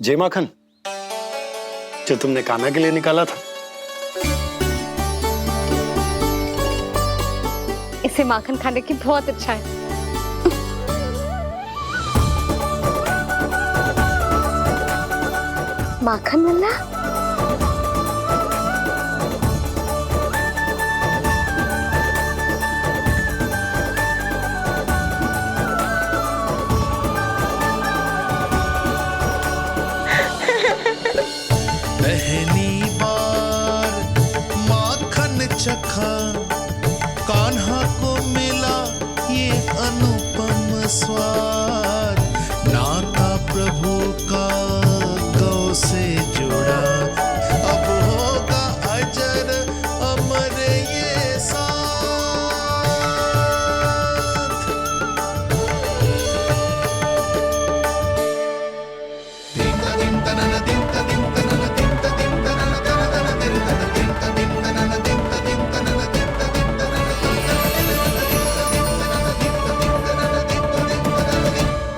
जय माखन, जो तुमने कान्हा के लिए निकाला था। इसे माखन खाने की बहुत अच्छा है। माखन वाला पहली बार माखन चखा, कान्हा को मिला ये अनुपम स्वाद। नाता प्रभु का गौ से जुड़ा, अब होगा अजर अमर ये साथ।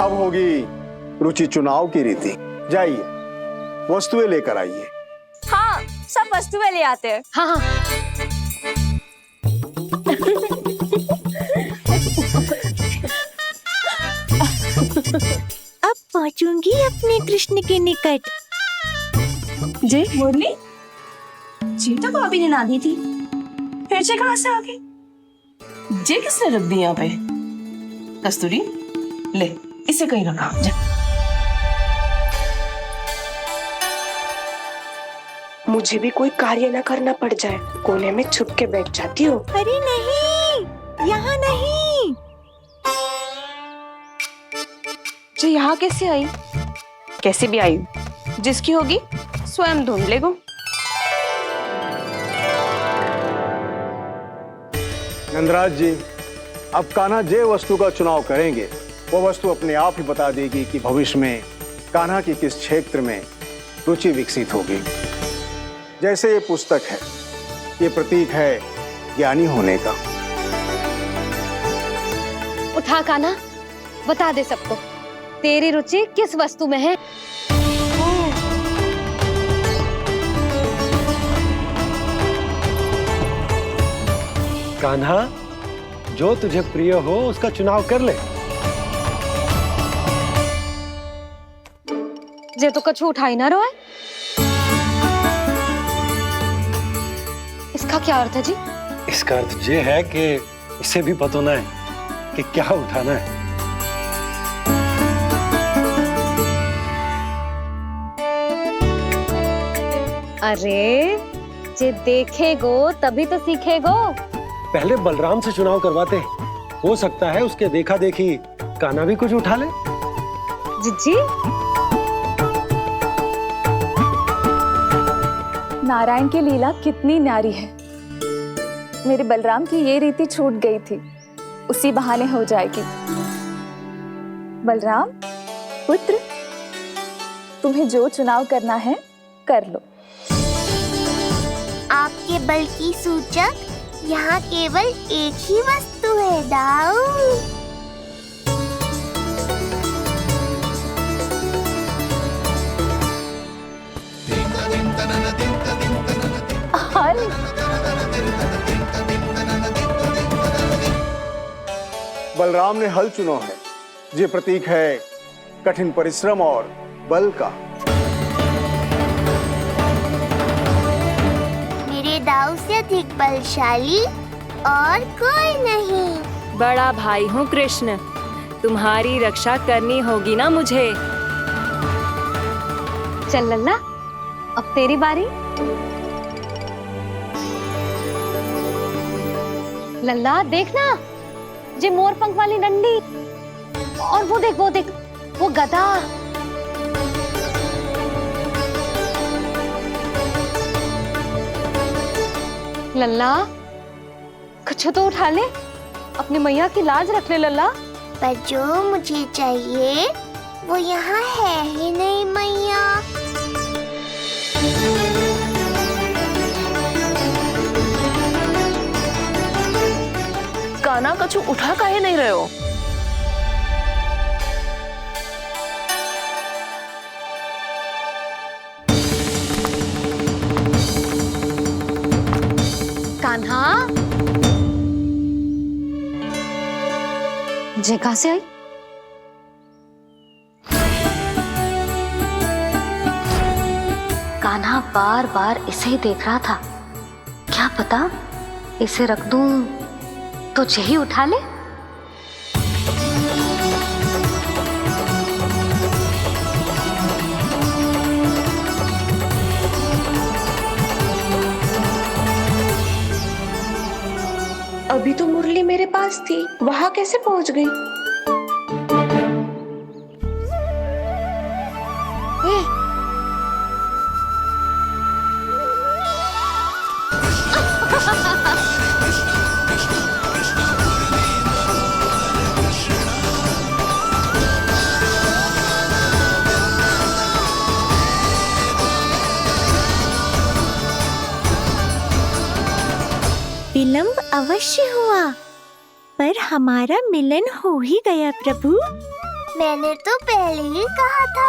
अब होगी रुचि चुनाव की रीति। जाइए, वस्तुएं लेकर आइए। हाँ, सब वस्तुएं ले आते हैं। हाँ हाँ। अब पहुंचूंगी अपने कृष्ण के निकट। जी मुरली, जी तो भाभी ने ना दी थी, फिर से कहाँ से आ गई? जे किसने रख दी यहाँ पे? कस्तूरी, ले इसे कहीं रखा जा। मुझे भी कोई कार्य न करना पड़ जाए, कोने में छुप के बैठ जाती हूँ। अरे नहीं, यहाँ नहीं। जी यहाँ कैसे आई? कैसे भी आई, जिसकी होगी स्वयं ढूंढ लेगो। नंदराज जी, अब कान्हा जे वस्तु का चुनाव करेंगे, वो वस्तु अपने आप ही बता देगी कि भविष्य में कान्हा की किस क्षेत्र में रुचि विकसित होगी। जैसे ये पुस्तक है, ये प्रतीक है ज्ञानी होने का। उठा कान्हा, बता दे सबको तेरी रुचि किस वस्तु में है। कान्हा, जो तुझे प्रिय हो उसका चुनाव कर ले। जे तो कछु उठा ही ना रहा है। इसका क्या अर्थ है जी? इसका अर्थ ये है कि इसे भी पता होना है कि क्या उठाना है। अरे, जे देखेगो तभी तो सीखेगो। पहले बलराम से चुनाव करवाते हैं, हो सकता है उसके देखा देखी कान्हा भी कुछ उठा ले। जिज्जी, नारायण की लीला कितनी न्यारी है। मेरे बलराम की ये रीति छूट गई थी, उसी बहाने हो जाएगी। बलराम पुत्र, तुम्हें जो चुनाव करना है कर लो। आपके बल की सूचक यहाँ केवल एक ही वस्तु है, दाऊ। हल। बलराम ने हल चुना है, ये प्रतीक है कठिन परिश्रम और बल का। मेरे दाऊ से अधिक बलशाली और कोई नहीं। बड़ा भाई हूँ कृष्ण, तुम्हारी रक्षा करनी होगी ना मुझे। चल लल्ला, अब तेरी बारी। लल्ला देखना, जे मोर पंख वाली डंडी, और वो देख वो गधा। लल्ला, कुछ तो उठा ले, अपनी मैया की लाज रख ले लल्ला। पर जो मुझे चाहिए वो यहाँ है ही नहीं मैया। कान्हा कछु उठा काहे नहीं रहे हो? जय कहाँ से आई? कान्हा बार बार इसे ही देख रहा था। क्या पता इसे रख दूं तो जय ही उठा ले। अभी तो मुरली मेरे पास थी, वहां कैसे पहुंच गई? विलंब अवश्य हुआ, पर हमारा मिलन हो ही गया प्रभु। मैंने तो पहले ही कहा था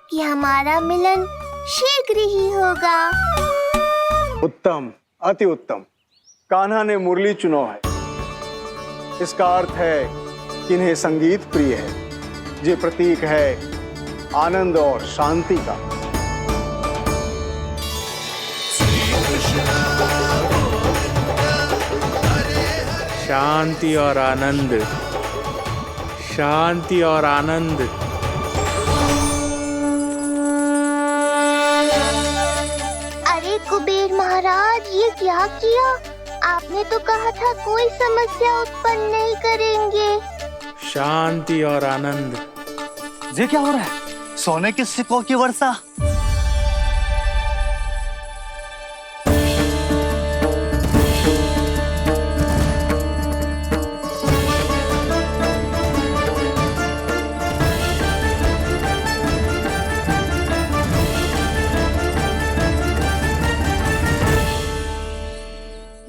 कि हमारा मिलन शीघ्र ही होगा। उत्तम, अति उत्तम। कान्हा ने मुरली चुना है। इसका अर्थ है कि इन्हें संगीत प्रिय है। ये प्रतीक है आनंद और शांति का। शांति और आनंद, शांति और आनंद। अरे कुबेर महाराज, ये क्या किया? आपने तो कहा था कोई समस्या उत्पन्न नहीं करेंगे। शांति और आनंद। ये क्या हो रहा है? सोने के सिक्कों की वर्षा।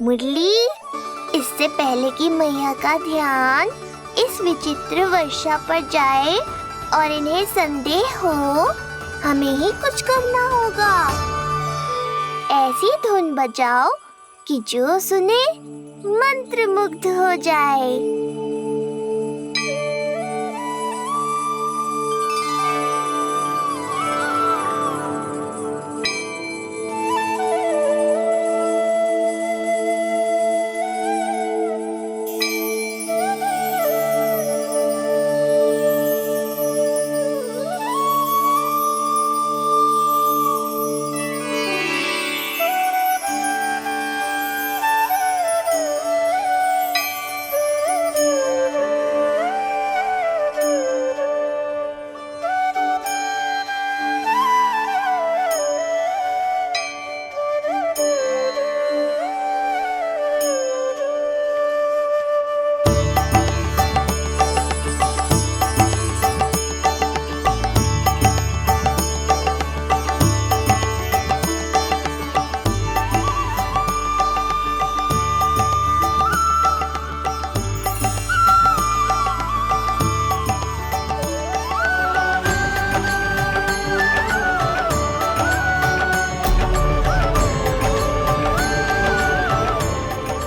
मुरली, इससे पहले कि मैया का ध्यान इस विचित्र वर्षा पर जाए और इन्हें संदेह हो, हमें ही कुछ करना होगा। ऐसी धुन बजाओ कि जो सुने मंत्रमुग्ध हो जाए।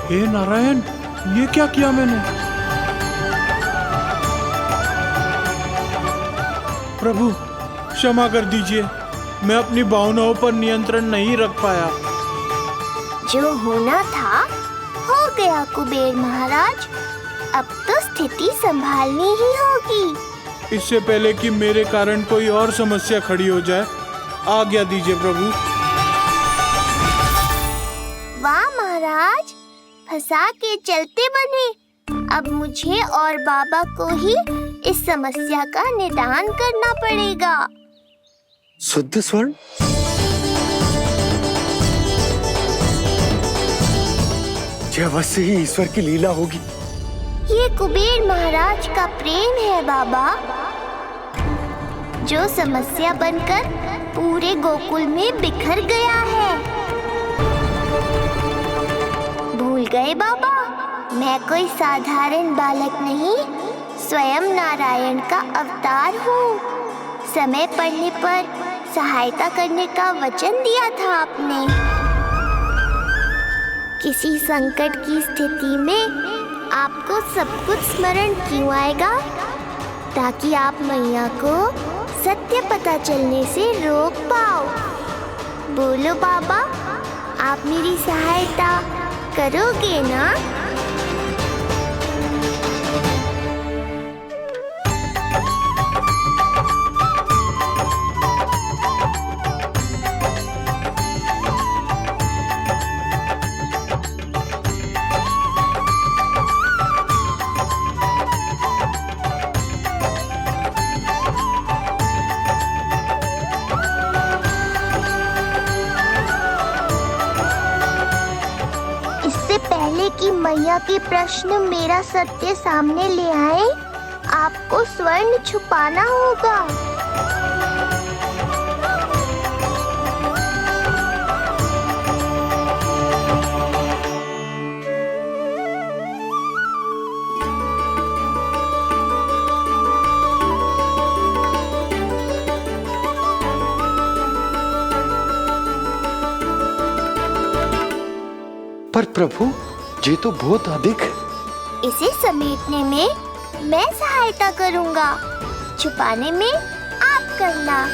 हे नारायण, ये क्या किया मैंने? प्रभु क्षमा कर दीजिए, मैं अपनी भावनाओं पर नियंत्रण नहीं रख पाया। जो होना था हो गया कुबेर महाराज। अब तो स्थिति संभालनी ही होगी। इससे पहले कि मेरे कारण कोई और समस्या खड़ी हो जाए, आज्ञा दीजिए प्रभु। वाह महाराज, फंसा के चलते बने। अब मुझे और बाबा को ही इस समस्या का निदान करना पड़ेगा। शुद्ध स्वर्ण। यह अवश्य ही ईश्वर की लीला होगी। ये कुबेर महाराज का प्रेम है बाबा, जो समस्या बनकर पूरे गोकुल में बिखर गया है। भूल गए बाबा, मैं कोई साधारण बालक नहीं, स्वयं नारायण का अवतार हूँ। समय पड़ने पर सहायता करने का वचन दिया था आपने। किसी संकट की स्थिति में आपको सब कुछ स्मरण क्यों आएगा? ताकि आप मैया को सत्य पता चलने से रोक पाओ। बोलो बाबा, आप मेरी सहायता करोगे ना? पहले कि मैया के प्रश्न मेरा सत्य सामने ले आए, आपको स्वर्ण छुपाना होगा। पर प्रभु, ये तो बहुत अधिक। इसे समेटने में मैं सहायता करूंगा, छुपाने में आप करना।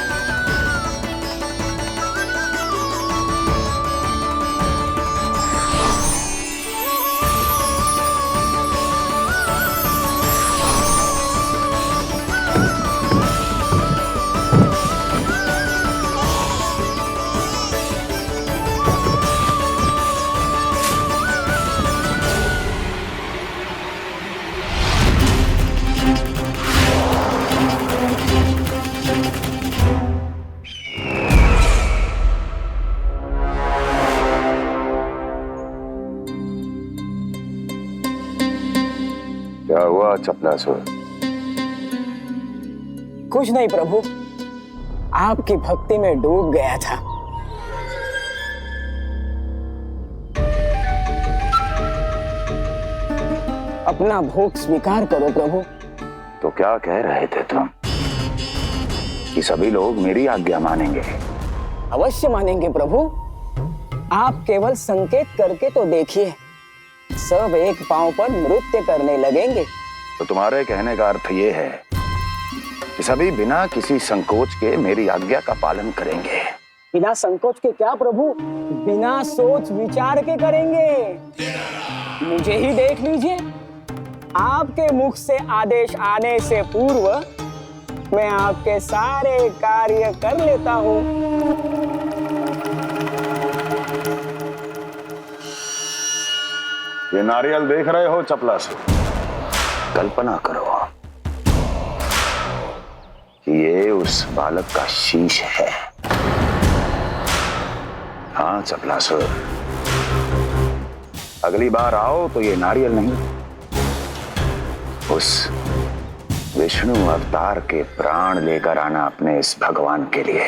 क्या हुआ चपलासुर? कुछ नहीं प्रभु, आपकी भक्ति में डूब गया था। अपना भोग स्वीकार करो प्रभु। तो क्या कह रहे थे तुम कि सभी लोग मेरी आज्ञा मानेंगे? अवश्य मानेंगे प्रभु। आप केवल संकेत करके तो देखिए, सब एक पांव पर नृत्य करने लगेंगे। तो तुम्हारे कहने का अर्थ ये है कि सभी बिना किसी संकोच के मेरी आज्ञा का पालन करेंगे? बिना संकोच के क्या प्रभु, बिना सोच विचार के करेंगे। मुझे ही देख लीजिए, आपके मुख से आदेश आने से पूर्व मैं आपके सारे कार्य कर लेता हूँ। ये नारियल देख रहे हो चपलासुर? कल्पना करो कि ये उस बालक का शीश है। हाँ चपलासुर, अगली बार आओ तो ये नारियल नहीं, उस विष्णु अवतार के प्राण लेकर आना अपने इस भगवान के लिए।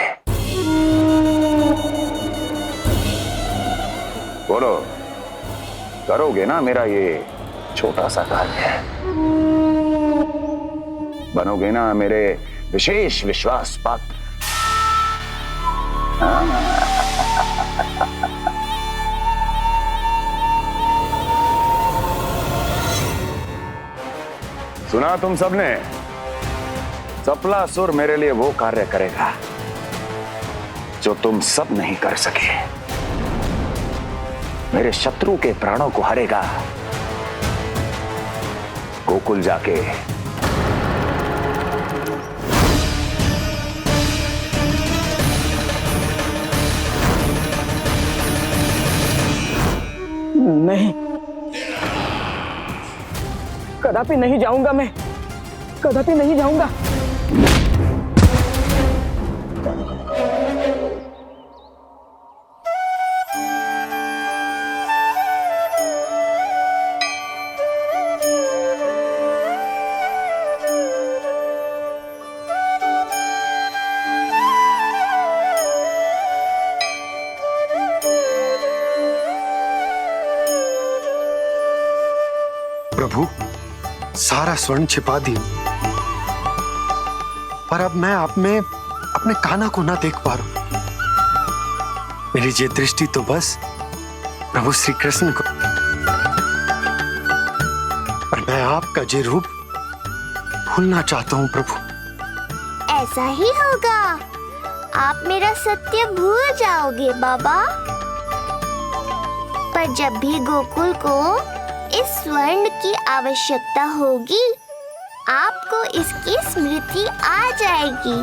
बोलो, करोगे ना मेरा ये छोटा सा कार्य? बनोगे ना मेरे विशेष विश्वास पात्र? सुना तुम सबने? चपलासुर मेरे लिए वो कार्य करेगा जो तुम सब नहीं कर सके। मेरे शत्रु के प्राणों को हरेगा। गोकुल जाके नहीं, कदापि नहीं जाऊंगा मैं, कदापि नहीं जाऊंगा। प्रभु, सारा स्वर्ण छिपा दी, पर अब मैं आप में अपने कान्हा को ना देख पा रहा हूं। मेरी ये दृष्टि तो बस प्रभु श्री कृष्ण को। मैं आपका ये रूप भूलना चाहता हूँ प्रभु। ऐसा ही होगा, आप मेरा सत्य भूल जाओगे बाबा। पर जब भी गोकुल को इस स्वर्ण की आवश्यकता होगी, आपको इसकी स्मृति आ जाएगी।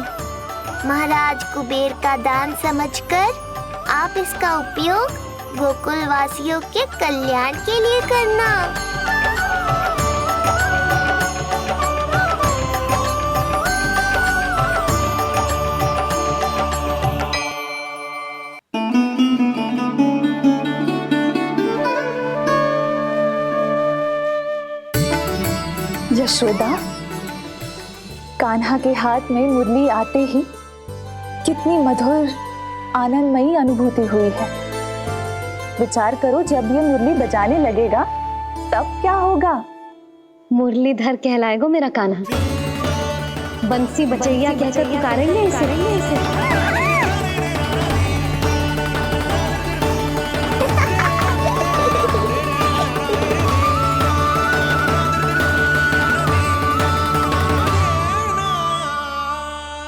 महाराज कुबेर का दान समझकर आप इसका उपयोग गोकुल वासियों के कल्याण के लिए करना। यशोदा, कान्हा के हाथ में मुरली आते ही कितनी मधुर आनंदमयी अनुभूति हुई है। विचार करो, जब ये मुरली बजाने लगेगा तब क्या होगा। मुरलीधर कहलाएगा मेरा कान्हा। बंसी बजैया कहकर पुकारेंगे इसे।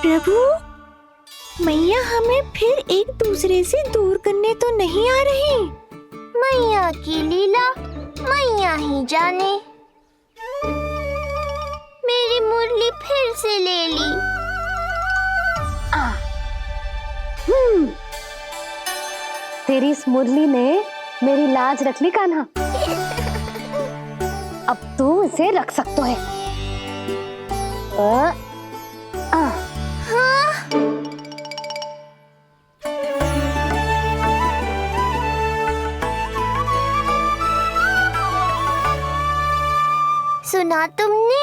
प्रभु, मैया हमें फिर एक दूसरे से दूर करने तो नहीं आ रही। मैया की लीला मैया ही जाने। मेरी मुरली फिर से ले ली। तेरी इस मुरली ने मेरी लाज रख ली कान्हा। अब तू इसे रख सकता है। सुना तुमने?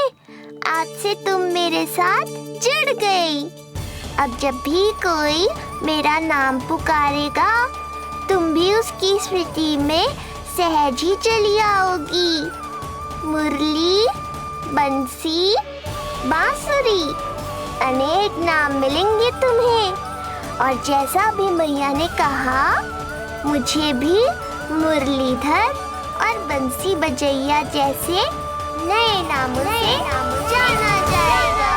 आज से तुम मेरे साथ जुड़ गई। अब जब भी कोई मेरा नाम पुकारेगा, तुम भी उसकी स्मृति में सहज ही चली आओगी। मुरली, बंसी, बांसुरी, अनेक नाम मिलेंगे तुम्हें। और जैसा भी मैया ने कहा, मुझे भी मुरलीधर और बंसी बजैया जैसे नए नामों से जाना जाएगा।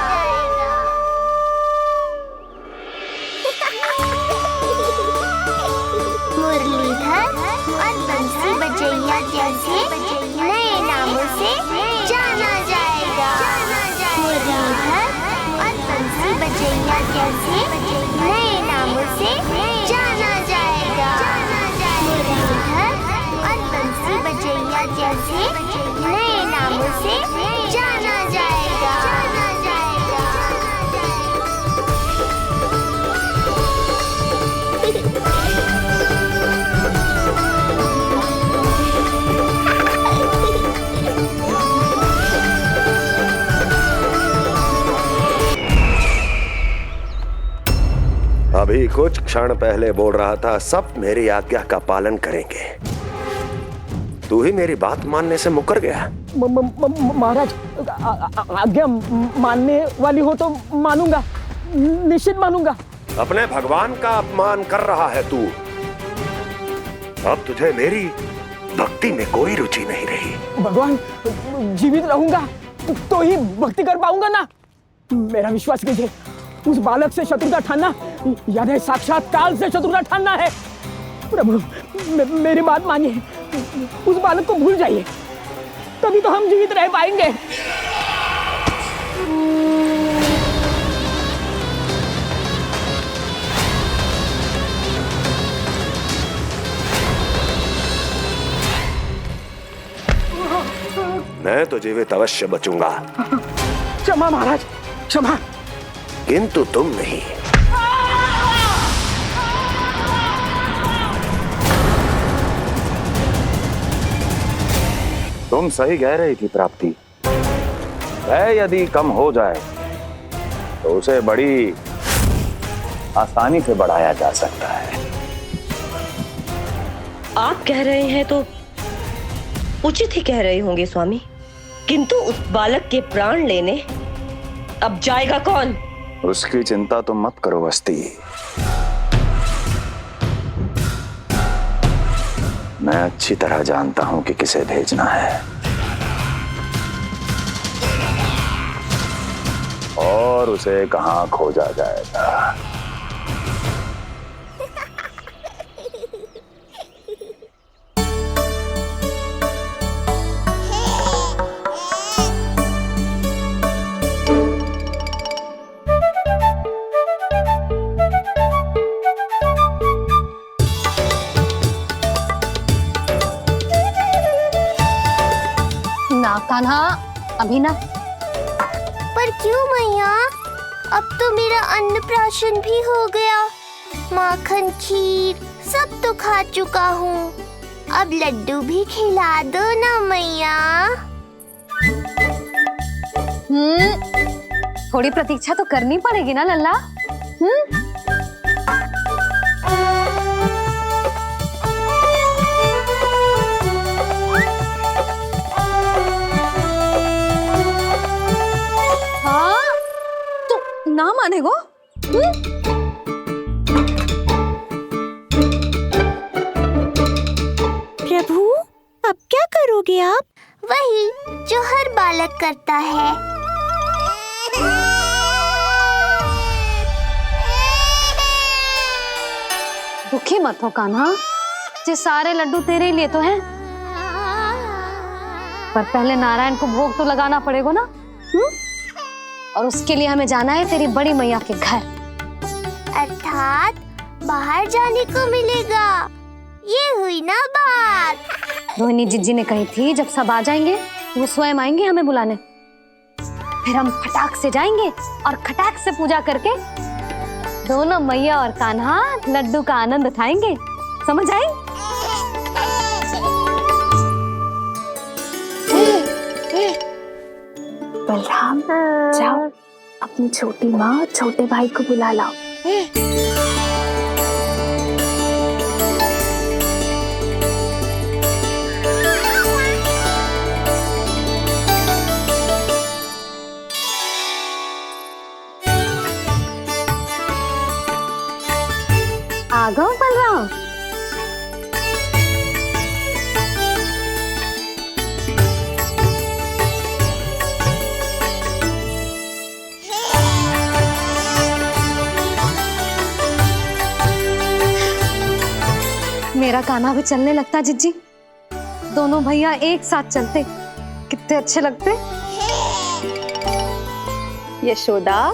मुरलीधर और बंसी बजैया जैसे नए नामों से जाना जाएगा। मुरलीधर और बंसी बजैया जैसे नए नामों से जाना जाएगा। मुरलीधर और बंसी बजैया जैसे नए नामों से जाना जाएगा। अभी कुछ क्षण पहले बोल रहा था सब मेरी आज्ञा का पालन करेंगे। तू ही मेरी बात मानने से मुकर गया। महाराज, आज्ञा मानने वाली हो तो मानूंगा, निश्चित मानूंगा। अपने भगवान का अपमान कर रहा है तू। अब तुझे मेरी भक्ति में कोई रुचि नहीं रही। भगवान, जीवित रहूंगा तो ही भक्ति कर पाऊंगा ना। मेरा विश्वास कीजिए, उस बालक से शत्रुता ठानना यानी साक्षात काल से शत्रुता ठानना है। प्रभु, मेरी बात मानिए, उस बालक को भूल जाइए, तभी तो हम जीवित रह पाएंगे। मैं तो जीवित अवश्य बचूंगा। क्षमा महाराज, क्षमा। किंतु तुम नहीं। तुम सही कह रही थी प्राप्ति। भय यदि कम हो जाए तो उसे बड़ी आसानी से बढ़ाया जा सकता है। आप कह रहे हैं तो उचित ही कह रहे होंगे स्वामी, किंतु उस बालक के प्राण लेने अब जाएगा कौन? उसकी चिंता तुम मत करो वस्ती। मैं अच्छी तरह जानता हूं कि किसे भेजना है। और उसे कहां खोजा जाएगा। ना कान्हा, अभी ना। पर क्यों मैया? अब तो मेरा अन्नप्राशन भी हो गया। माखन खीर सब तो खा चुका हूँ। अब लड्डू भी खिला दो ना मैया। थोड़ी प्रतीक्षा तो करनी पड़ेगी ना लल्ला। हाँ, तो ना मानेगो? प्रभु, अब क्या करोगे आप? वही जो हर बालक करता है। दुखी मत हो कान्हा, ये सारे लड्डू तेरे लिए तो हैं। पर पहले नारायण को भोग तो लगाना पड़ेगा ना। और उसके लिए हमें जाना है तेरी बड़ी मैया के घर। अर्थात बाहर जाने को मिलेगा। ये हुई ना बात। रोहिणी जीजी ने कही थी जब सब आ जाएंगे वो स्वयं आएंगे हमें बुलाने। फिर हम फटाक से जाएंगे और खटाक से पूजा करके दोनों मैया और कान्हा लड्डू का आनंद उठाएंगे। समझ आई? बलराम, जाओ अपनी छोटी माँ और छोटे भाई को बुला लाओ। आ गओ बलराम। मेरा कान्हा भी चलने लगता जिज्जी। दोनों भैया एक साथ चलते कितने अच्छे लगते। यशोदा,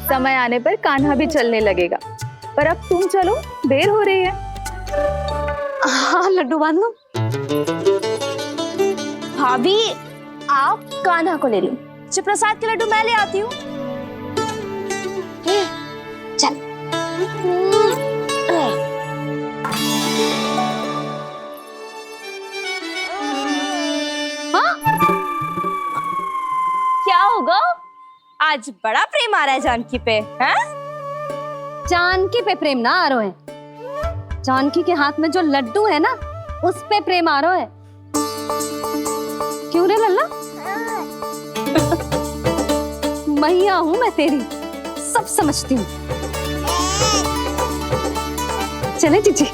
समय आने पर कान्हा भी चलने लगेगा, पर अब तुम चलो, देर हो रही है। हाँ, लड्डू बांध लो। भाभी, आप कान्हा को ले लो। प्रसाद के लड्डू मैं ले आती हूँ। चल। हाँ? क्या होगा? आज बड़ा प्रेम आ रहा है जानकी पे, हैं? जानकी पे प्रेम ना आ रहा है, जानकी के हाथ में जो लड्डू है ना उस पे प्रेम आ रहा है। क्यों रे लल्ला? मैया हूं मैं तेरी, सब समझती हूँ। चले जीजी।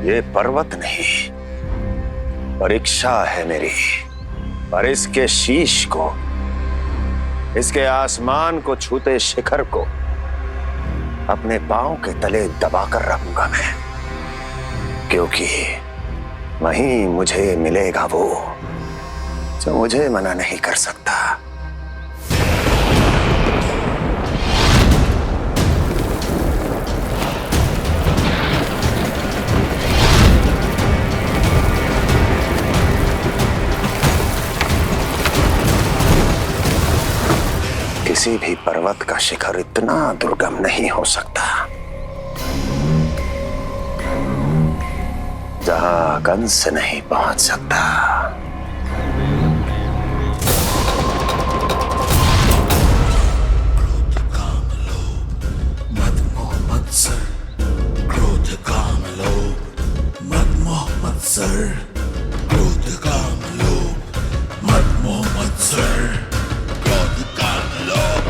ये पर्वत नहीं, परीक्षा है मेरी। पर इसके शीश को, इसके आसमान को छूते शिखर को अपने पांव के तले दबाकर रखूंगा मैं, क्योंकि वहीं मुझे मिलेगा वो जो मुझे मना नहीं कर सकता। किसी भी पर्वत का शिखर इतना दुर्गम नहीं हो सकता जहां कंस नहीं पहुंच सकता। क्रोध काम लोभ मद मोह मत्सर, क्रोध काम लोभ मद मोह मत्सर, क्रोध काम लोभ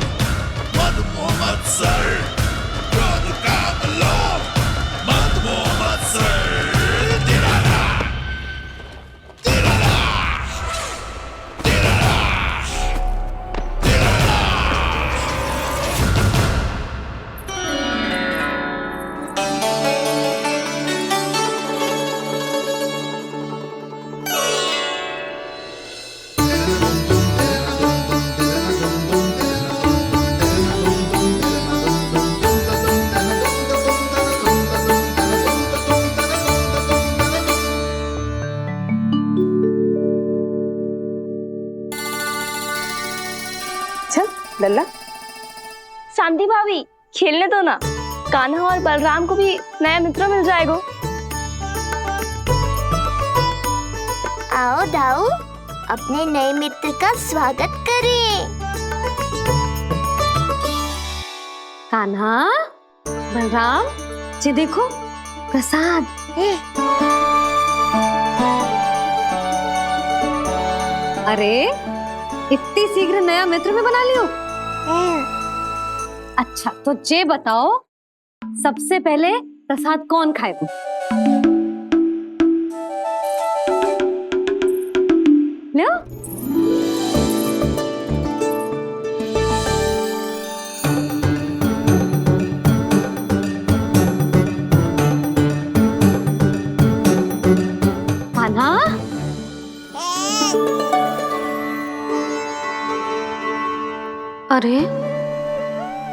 मद मोह मत्सर। लल्ला शांति भाभी खेलने दो ना, कान्हा और बलराम को भी नया मित्र मिल जाएगा। आओ दाऊ, अपने नए मित्र का स्वागत करें। कान्हा, बलराम, ये देखो प्रसाद। अरे इतनी शीघ्र नया मित्र भी बना लियो? अच्छा तो ये बताओ, सबसे पहले प्रसाद कौन खाएगा? लो। कान्हा, अरे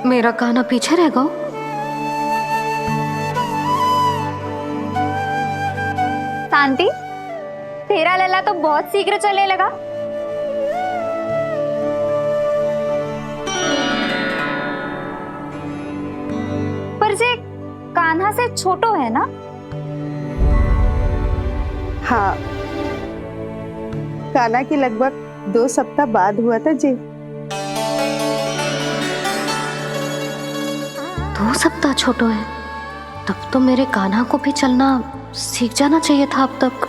मेरा कान्हा पीछे रह गया। शांति, तेरा लल्ला तो बहुत शीघ्र चलने लगा। पर जे कान्हा से छोटो है ना? हाँ, कान्हा की लगभग 2 सप्ताह बाद हुआ था जी। 2 सप्ताह छोटो है, तब तो मेरे कान्हा को भी चलना सीख जाना चाहिए था अब तक।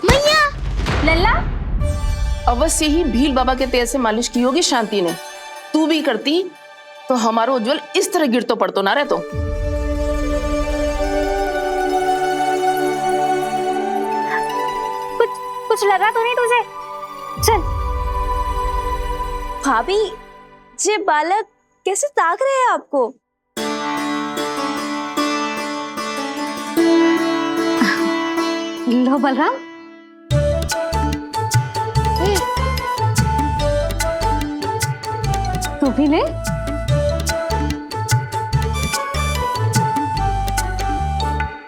मैया, लल्ला, अवश्य ही भील बाबा के तेल से मालिश की होगी शांति ने। तू भी करती तो हमारा उज्जवल इस तरह गिर तो पड़तो ना रहतो। कुछ लगा तो नहीं तुझे? चल। भाभी, ये बालक कैसे ताक रहे हैं आपको? लो बलराम, तू भी ले।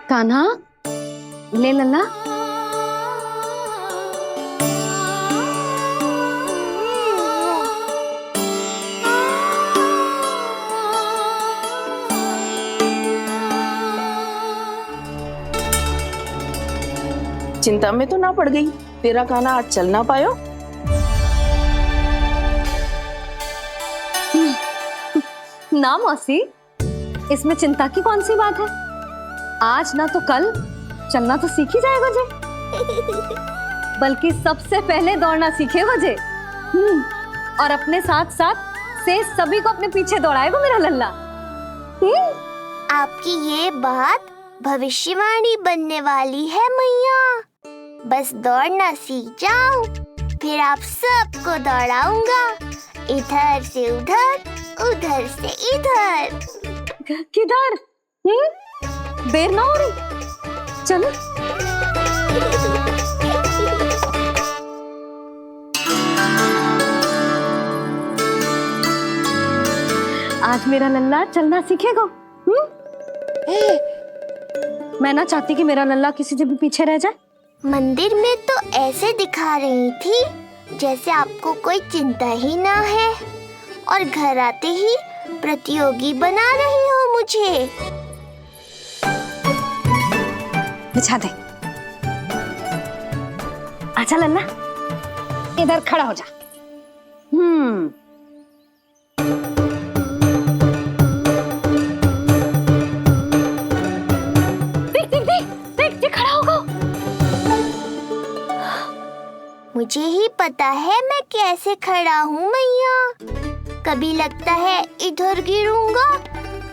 कान्हा, ले लल्ला। चिंता में तो ना पड़ गई, तेरा कान्हा आज चल ना पायो। ना मौसी, इसमें चिंता की कौन सी बात है? आज ना तो कल चलना तो सीख ही जाएगा जे। बल्कि सबसे पहले दौड़ना सीखेगा जे। और अपने साथ साथ से सभी को अपने पीछे दौड़ाएगा मेरा लल्ला। आपकी ये बात भविष्यवाणी बनने वाली है मैया। बस दौड़ना सीख जाओ, फिर आप सबको दौड़ाऊंगा, इधर से उधर, उधर से इधर। किधर? देर ना हो रही, चलो। आज मेरा लल्ला चलना सीखेगा। मैं ना चाहती कि मेरा लल्ला किसी से भी पीछे रह जाए। मंदिर में तो ऐसे दिखा रही थी जैसे आपको कोई चिंता ही ना है, और घर आते ही प्रतियोगी बना रही हो मुझे। बिछा दे। अच्छा लल्ला, इधर खड़ा हो जा। देख खड़ा होगा। मुझे ही पता है मैं कैसे खड़ा हूँ मैया। कभी लगता है इधर गिरूंगा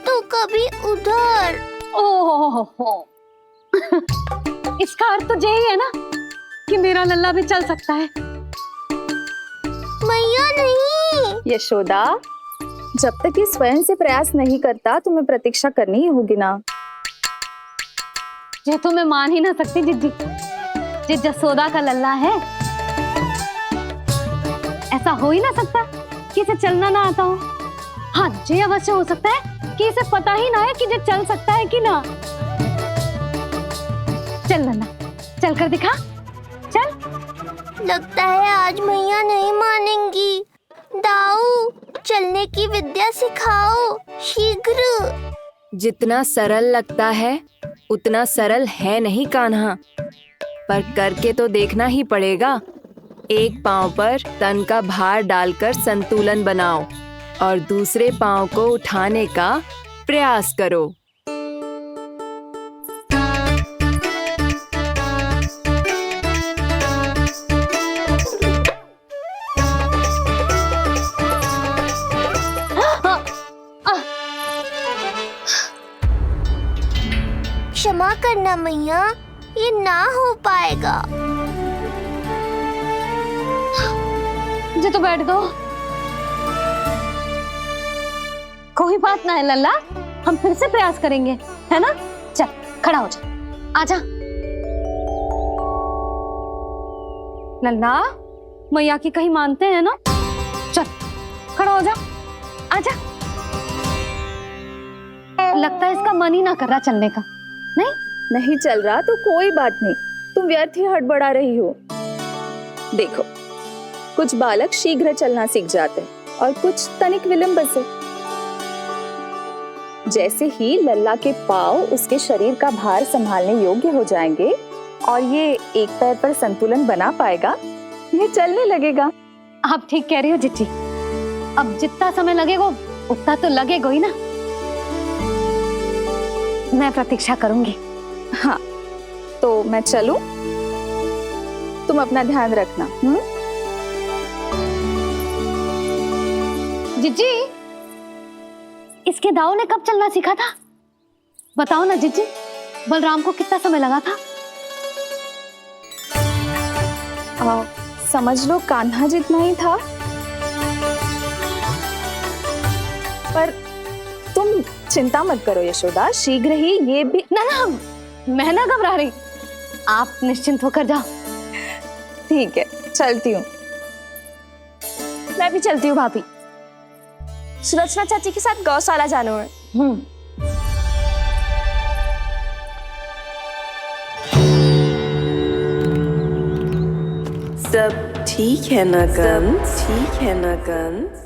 तो कभी उधर। ओह, इसका अर्थ तो यही है ना कि मेरा लल्ला भी चल सकता है। मैया नहीं। यशोदा, जब तक ये स्वयं से प्रयास नहीं करता तुम्हें प्रतीक्षा करनी ही होगी ना। ये तो मैं मान ही ना सकती जिद्दी, ये जसोदा का लल्ला है। ऐसा हो ही ना सकता कि इसे चलना ना आता हो। हाँ, ये अवश्य हो सकता है कि इसे पता ही ना है कि ये चल सकता है कि ना। चल लल्ला, चल कर दिखा, चल। लगता है आज मैया नहीं मानेंगी। दाऊ, चलने की विद्या सिखाओ शीघ्र। जितना सरल लगता है उतना सरल है नहीं कान्हा, पर करके तो देखना ही पड़ेगा। एक पांव पर तन का भार डालकर संतुलन बनाओ और दूसरे पांव को उठाने का प्रयास करो। क्षमा करना मैया, ये ना हो पाएगा। मुझे तो बैठ दो। कोई बात ना है लल्ला, हम फिर से प्रयास करेंगे, है ना? चल खड़ा हो जा, आजा। लल्ला, मैया की कहीं मानते हैं ना? चल खड़ा हो जा, आजा। लगता है इसका मन ही ना कर रहा चलने का। नहीं चल रहा तो कोई बात नहीं, तुम व्यर्थ ही हड़बड़ा रही हो। देखो, कुछ बालक शीघ्र चलना सीख जाते हैं और कुछ तनिक विलंब से। जैसे ही लल्ला के पांव उसके शरीर का भार संभालने योग्य हो जाएंगे और ये एक पैर पर संतुलन बना पाएगा, ये चलने लगेगा। आप ठीक कह रही हो जिज्जी, अब जितना समय लगेगा उतना तो लगेगा ही ना। मैं प्रतीक्षा करूंगी। हाँ, तो मैं चलूं? तुम अपना ध्यान रखना। जिज्जी, इसके दाऊ ने कब चलना सीखा था? बताओ ना जिज्जी, बलराम को कितना समय लगा था? समझ लो कान्हा जितना ही था। पर तुम चिंता मत करो यशोदा, शीघ्र ही ये भी। ना, मैं ना घबरा रही, आप निश्चिंत होकर जाओ। ठीक है, चलती हूँ। मैं भी चलती हूँ भाभी। सुरचना चाची के साथ गौशाला जाना है। सब ठीक है ना कंस? ठीक है ना कंस?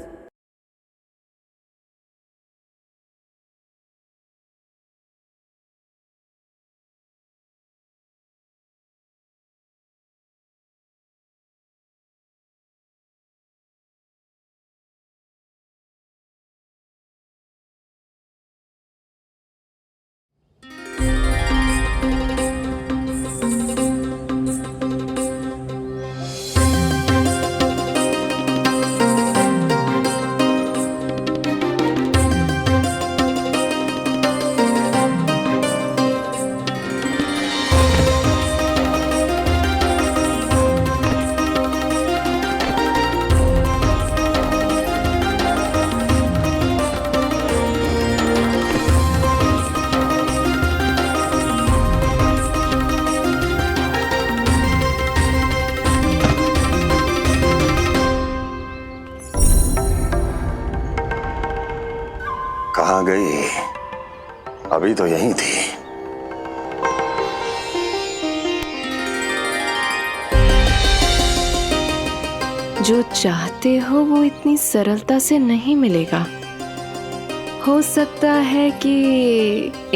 कहाँ गई? अभी तो यहीं थी। जो चाहते हो वो इतनी सरलता से नहीं मिलेगा। हो सकता है कि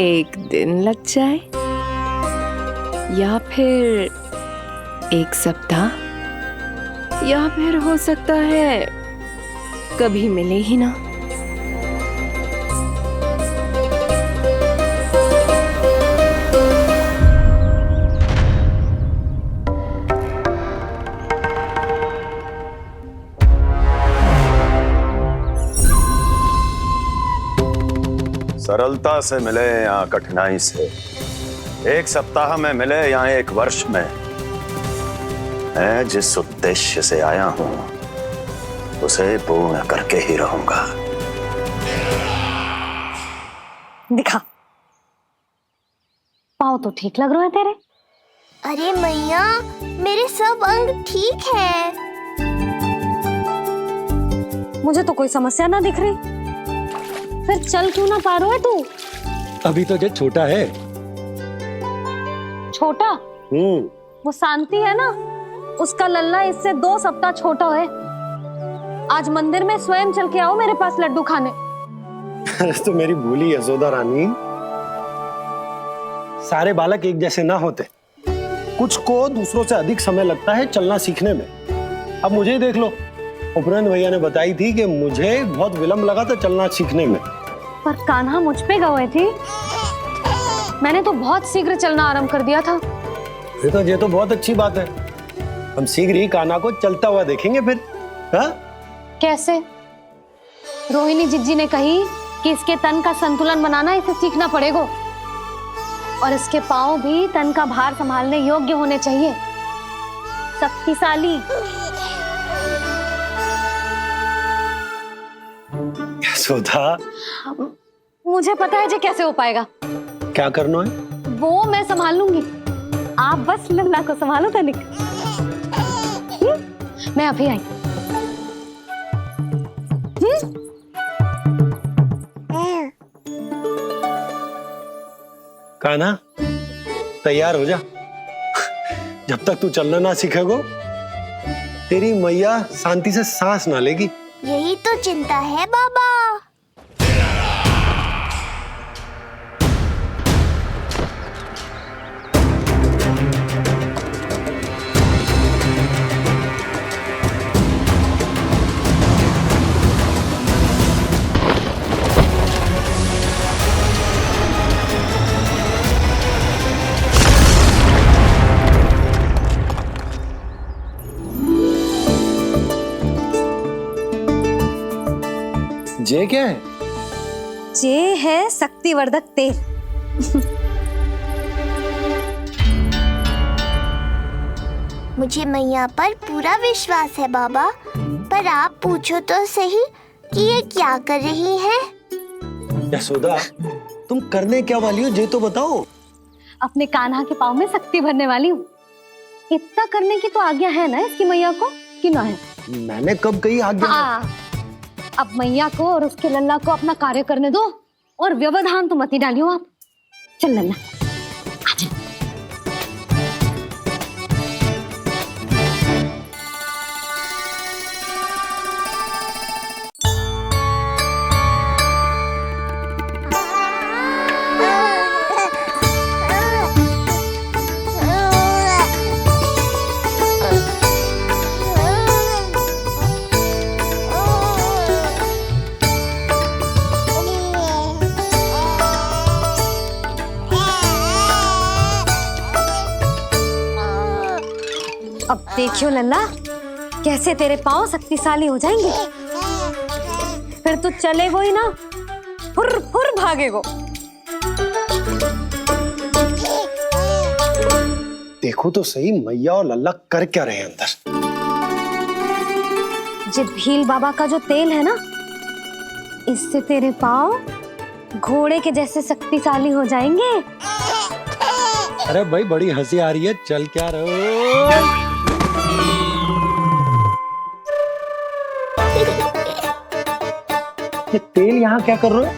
एक दिन लग जाए या फिर एक सप्ताह, या फिर हो सकता है कभी मिले ही ना। सरलता से मिले या कठिनाई से, एक सप्ताह में मिले या एक वर्ष में, मैं जिस उद्देश्य से आया हूं उसे पूर्ण करके ही रहूंगा। दिखा, पाँव तो ठीक लग रहे हैं तेरे। अरे मैया, मेरे सब अंग ठीक है। मुझे तो कोई समस्या ना दिख रही, फिर चल क्यों ना पा रहा है तू? अभी तो जब छोटा है। छोटा? वो शांति है ना, उसका लल्ला इससे 2 सप्ताह छोटा है। आज मंदिर में स्वयं चल के आओ मेरे पास लड्डू खाने। तो मेरी भूली यशोदा रानी, सारे बालक एक जैसे ना होते, कुछ को दूसरों से अधिक समय लगता है चलना सीखने में। अब मुझे ही देख लो, उपरांत भैया ने बताई थी कि मुझे बहुत विलंब लगा था चलना सीखने में। पर कान्हा मुझ पे गए थी, मैंने तो बहुत शीघ्र चलना आरंभ कर दिया था। फिर तो ये तो बहुत अच्छी बात है, हम शीघ्र ही कान्हा को चलता हुआ देखेंगे फिर। हाँ? कैसे? रोहिणी जिज्जी ने कही कि इसके तन का संतुलन बनाना इसे सीखना पड़ेगा, और इसके पांव भी तन का भार संभालने योग्य होने चाहिए, शक्तिशाली। यशोदा, मुझे पता है जे कैसे हो पाएगा। क्या करना है? वो मैं संभाल लूंगी, आप बस लल्ला को संभालो तनिक। मैं अभी आई। कान्हा, तैयार हो जा। जब तक तू चलना ना सीखेगो, तेरी मैया शांति से सांस ना लेगी। यही तो चिंता है बाबा। जे क्या है? जे है शक्तिवर्धक तेल। मुझे मैया पर पूरा विश्वास है बाबा, पर आप पूछो तो सही कि ये क्या कर रही है। यशोदा, तुम करने क्या वाली हो, जे तो बताओ। अपने कान्हा के पाँव में शक्ति भरने वाली हूँ। इतना करने की तो आज्ञा है ना इसकी मैया को, कि ना है? मैंने कब कही आज्ञा? हाँ, अब मैया को और उसके लल्ला को अपना कार्य करने दो, और व्यवधान तो मत ही डालियो आप। चल लल्ला, आजा। अब देखियो लल्ला, कैसे तेरे पांव शक्तिशाली हो जाएंगे। फिर तू चलेगो ही ना, फुर फुर भागेगो। देखो तो सही, मैया और लल्ला कर क्या रहे हैं अंदर। जे भील बाबा का जो तेल है ना, इससे तेरे पांव घोड़े के जैसे शक्तिशाली हो जाएंगे। अरे भाई, बड़ी हंसी आ रही है, चल क्या रहे। ये तेल यहाँ क्या कर रहे हो?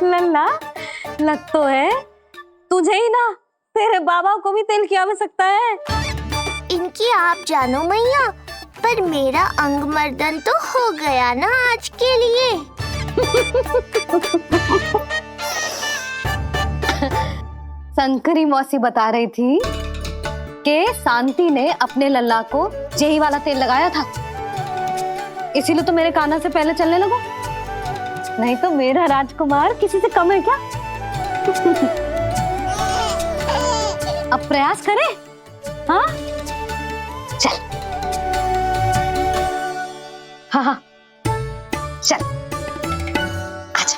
लल्ला, लग तो है तुझे ही ना, तेरे बाबा को भी तेल की आवश्यकता है। इनकी आप जानो मैया, पर मेरा अंग मर्दन तो हो गया ना आज के लिए। शंकरी मौसी बता रही थी कि शांति ने अपने लल्ला को यही वाला तेल लगाया था, इसीलिए तो मेरे कान्हा से पहले चलने लगो। नहीं तो मेरा राजकुमार किसी से कम है क्या? अब प्रयास करें। हाँ चल, हाँ हाँ चल, आजा।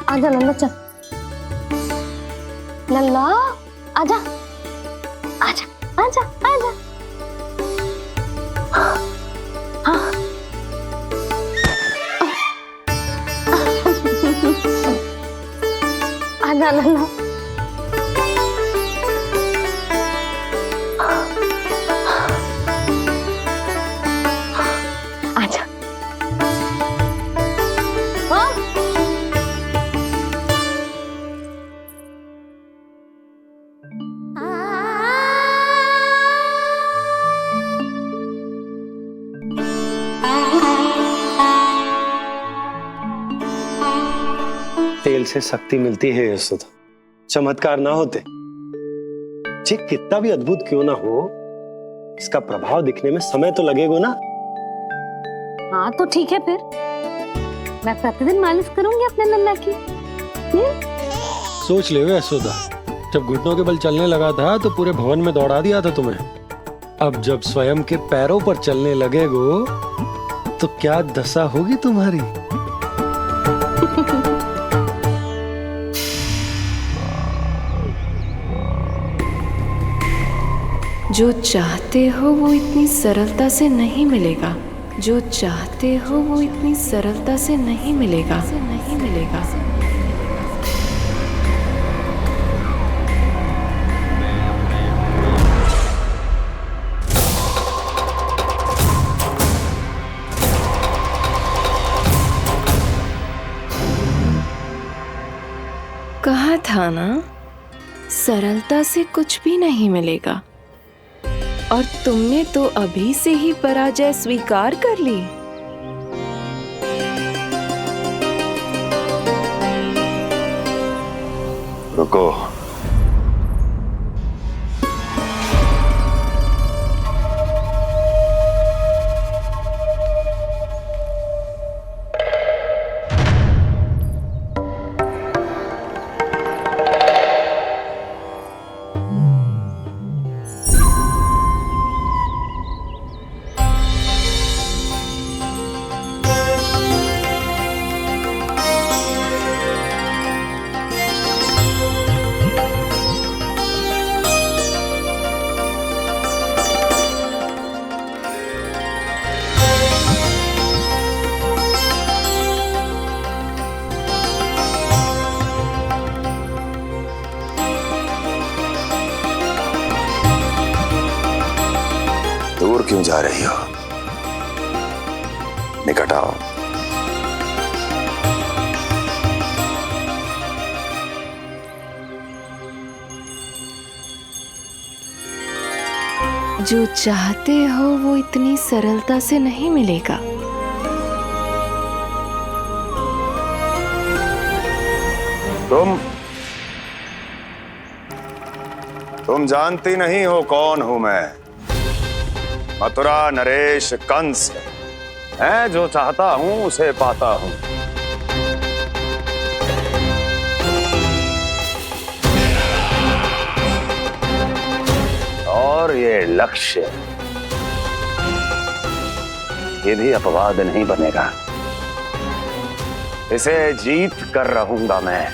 आजा लल्ला, चल लल्ला, आजा आजा आजा आजा। हाँ आजा लल्ला। तेल से शक्ति मिलती है यशोदा। चमत्कार ना होते, जी कितना भी अद्भुत क्यों ना हो, इसका प्रभाव दिखने में समय तो लगेगा ना। हाँ तो ठीक है, फिर मैं प्रतिदिन मालिश करूंगी अपने नन्ना की। सोच ले यशोदा, जब घुटनों के बल चलने लगा था तो पूरे भवन में दौड़ा दिया था तुम्हें। अब जब स्वयं के पैरों पर चलने लगेगो तो क्या दशा होगी तुम्हारी। जो चाहते हो वो इतनी सरलता से नहीं मिलेगा। जो चाहते हो वो इतनी सरलता से नहीं मिलेगा। कहा था ना, सरलता से कुछ भी नहीं मिलेगा। और तुमने तो अभी से ही पराजय स्वीकार कर ली। रुको, दूर क्यों जा रही हो? निकट आओ। जो चाहते हो वो इतनी सरलता से नहीं मिलेगा। तुम जानती नहीं हो कौन हूं मैं। मथुरा नरेश कंस है, जो चाहता हूं उसे पाता हूं। और ये लक्ष्य, ये भी अपवाद नहीं बनेगा। इसे जीत कर रहूंगा मैं।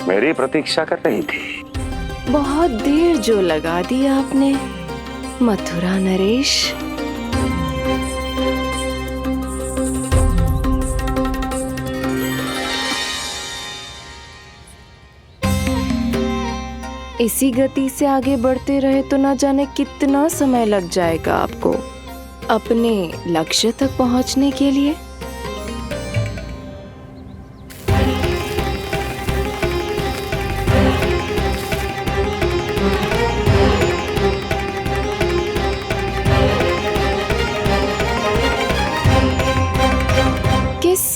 मेरी प्रतीक्षा कर रही थी। बहुत देर जो लगा दी आपने मथुरा नरेश। इसी गति से आगे बढ़ते रहे तो ना जाने कितना समय लग जाएगा आपको अपने लक्ष्य तक पहुंचने के लिए।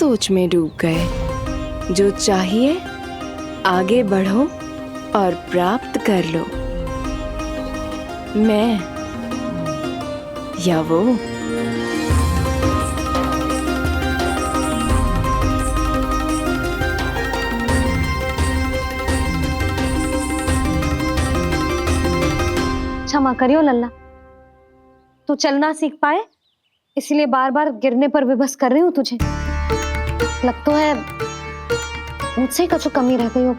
सोच में डूब गए। जो चाहिए आगे बढ़ो और प्राप्त कर लो। मैं या वो। क्षमा करियो लल्ला, तू चलना सीख पाए इसलिए बार बार गिरने पर विवश कर रही हूँ तुझे। लगता है मुझसे ही कुछ कमी रह गई हो।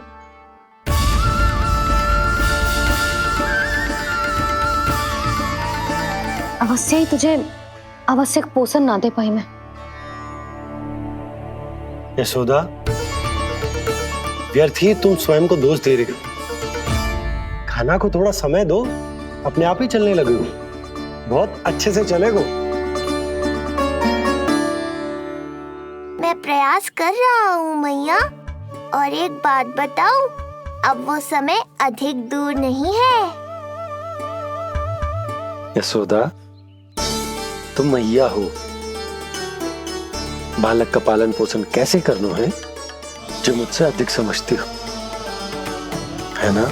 अवश्य ही तुझे आवश्यक पोषण ना दे पाई मैं। यशोदा, व्यर्थ ही तुम स्वयं को दोष दे रही हो। खाना को थोड़ा समय दो, अपने आप ही चलने लगेगो, बहुत अच्छे से चलेगो। मैं प्रयास कर रहा हूँ मैया। और एक बात बताऊं, अब वो समय अधिक दूर नहीं है। यशोदा, तुम मैया हो, बालक का पालन पोषण कैसे करना है जो मुझसे अधिक समझती हो, है ना?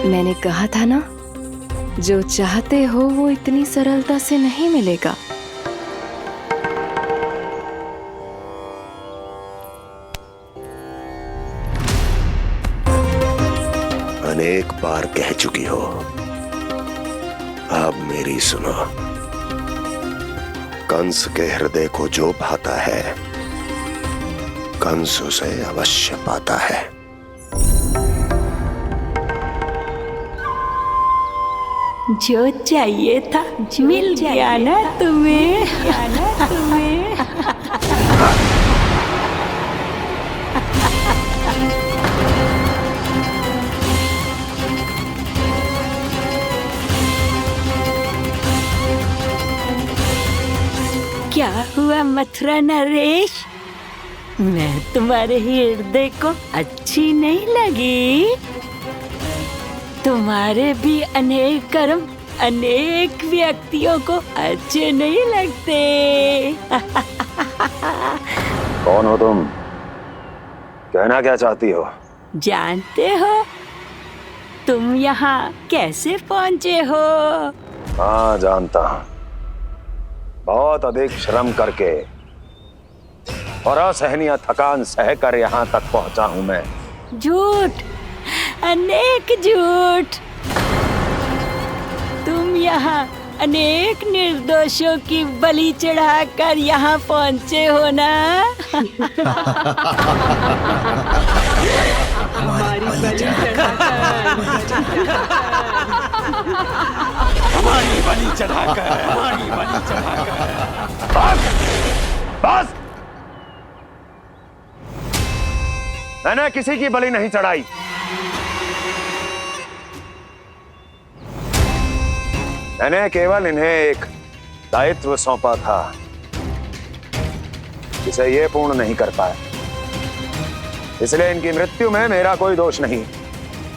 मैंने कहा था ना, जो चाहते हो वो इतनी सरलता से नहीं मिलेगा। अनेक बार कह चुकी हो, अब मेरी सुनो। कंस के हृदय को जो भाता है, कंस उसे अवश्य पाता है। जो चाहिए था मिल गया ना तुम्हें। क्या हुआ मथुरा नरेश, मैं तुम्हारे हृदय को अच्छी नहीं लगी? तुम्हारे भी अनेक कर्म अनेक व्यक्तियों को अच्छे नहीं लगते। कौन हो तुम? कहना क्या चाहती हो? जानते हो तुम यहाँ कैसे पहुँचे हो? हाँ, जानता हूँ। बहुत अधिक श्रम करके और असहनीय थकान सहकर यहाँ तक पहुँचा हूँ मैं। झूठ, अनेक झूठ। तुम यहाँ अनेक निर्दोषों की बलि चढ़ाकर यहाँ पहुँचे हो ना? हमारी बलि चढ़ाकर, हमारी बलि चढ़ाकर। बस, मैंने किसी की बलि नहीं चढ़ाई। मैंने केवल इन्हें एक दायित्व सौंपा था जिसे ये पूर्ण नहीं कर पाए, इसलिए इनकी मृत्यु में मेरा कोई दोष नहीं,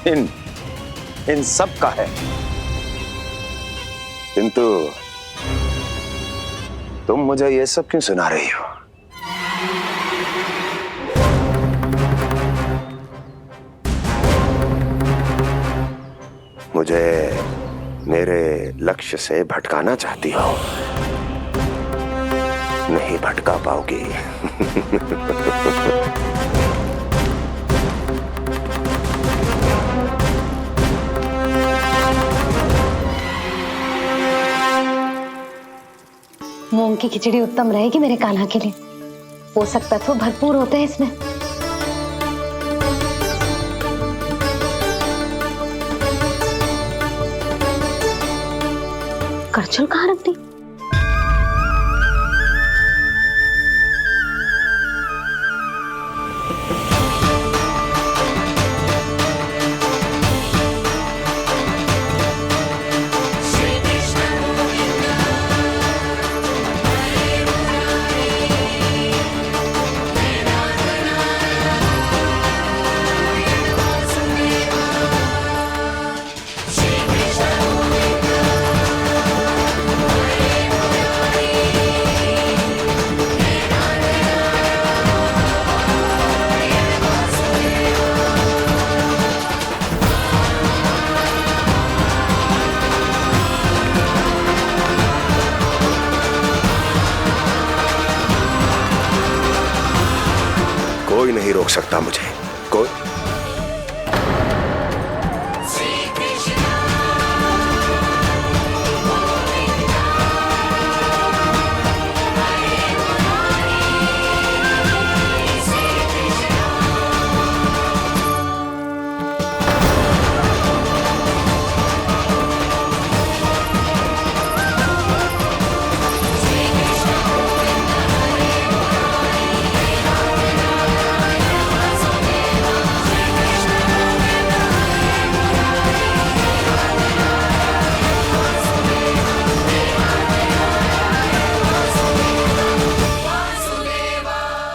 इन सब का है। किंतु तुम मुझे ये सब क्यों सुना रही हो? मुझे मेरे लक्ष्य से भटकाना चाहती हो? नहीं भटका पाओगी। मूंग की खिचड़ी उत्तम रहेगी मेरे कान्हा के लिए। पोषक तत्व भरपूर होते हैं इसमें। आंचल कहाँ रख दी? कोई नहीं रोक सकता मुझे, कोई।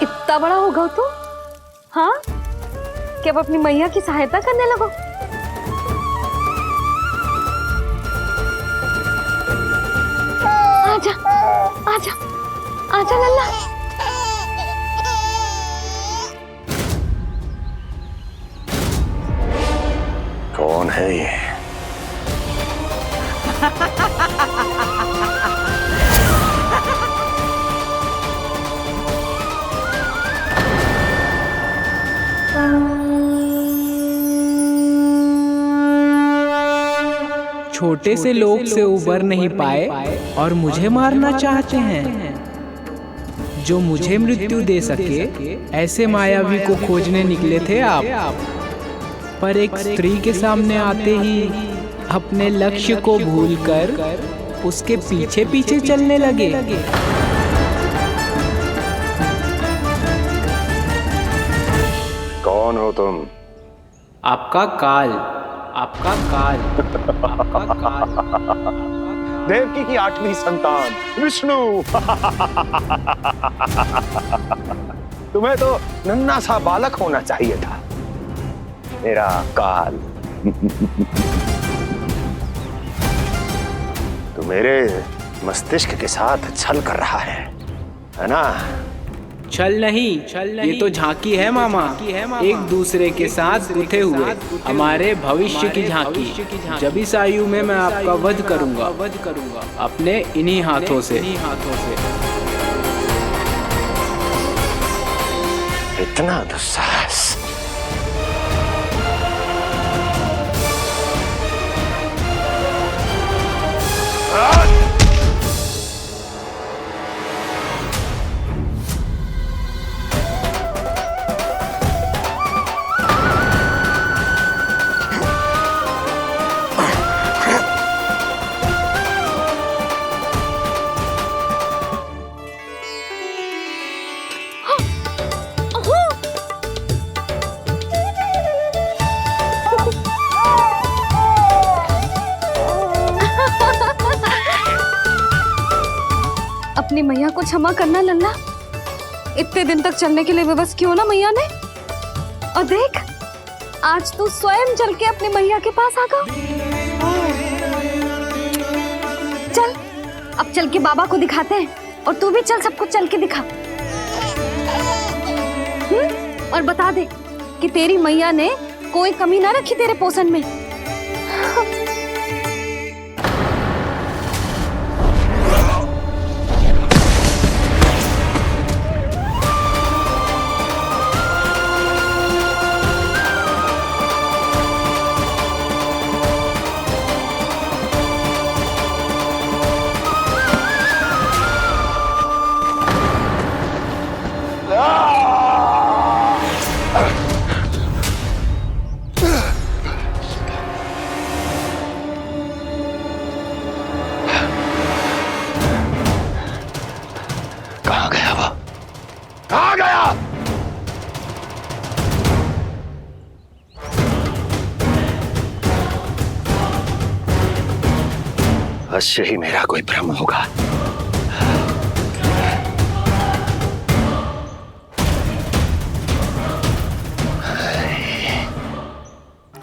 इतना बड़ा हो गया तू? हाँ, कि अब अपनी मैया की सहायता करने लगो? आजा, आजा, आजा लल्ला। कौन है ये? छोटे से लोग से उबर नहीं पाए और मुझे मारना चाहते हैं। जो मुझे मृत्यु दे सके ऐसे मायावी को खोजने निकले थे आप, पर एक स्त्री के सामने आते ही अपने लक्ष्य को भूलकर उसके पीछे पीछे चलने लगे। कौन हो तुम? आपका काल, आपका काल, आपका काल। देवकी की 8वीं संतान विष्णु। तुम्हें तो नन्हा सा बालक होना चाहिए था, मेरा काल। तो मेरे मस्तिष्क के साथ छल कर रहा है ना? छल नहीं, ये तो झांकी है मामा। एक दूसरे के साथ गुथे हुए हमारे भविष्य की झांकी। जब इस आयु में मैं आपका वध करूंगा अपने इन्हीं हाथों से। इतना दुस्साहस! अपनी मैया को क्षमा करना लल्ला। इतने दिन तक चलने के लिए विवश क्यों ना मैया ने। और देख, आज तू स्वयं चल के अपनी मैया के पास आ गया। चल, अब चल के बाबा को दिखाते हैं, और तू भी चल, सबको चल के दिखा। और बता दे कि तेरी मैया ने कोई कमी ना रखी तेरे पोषण में। अवश्य ही मेरा कोई भ्रम होगा।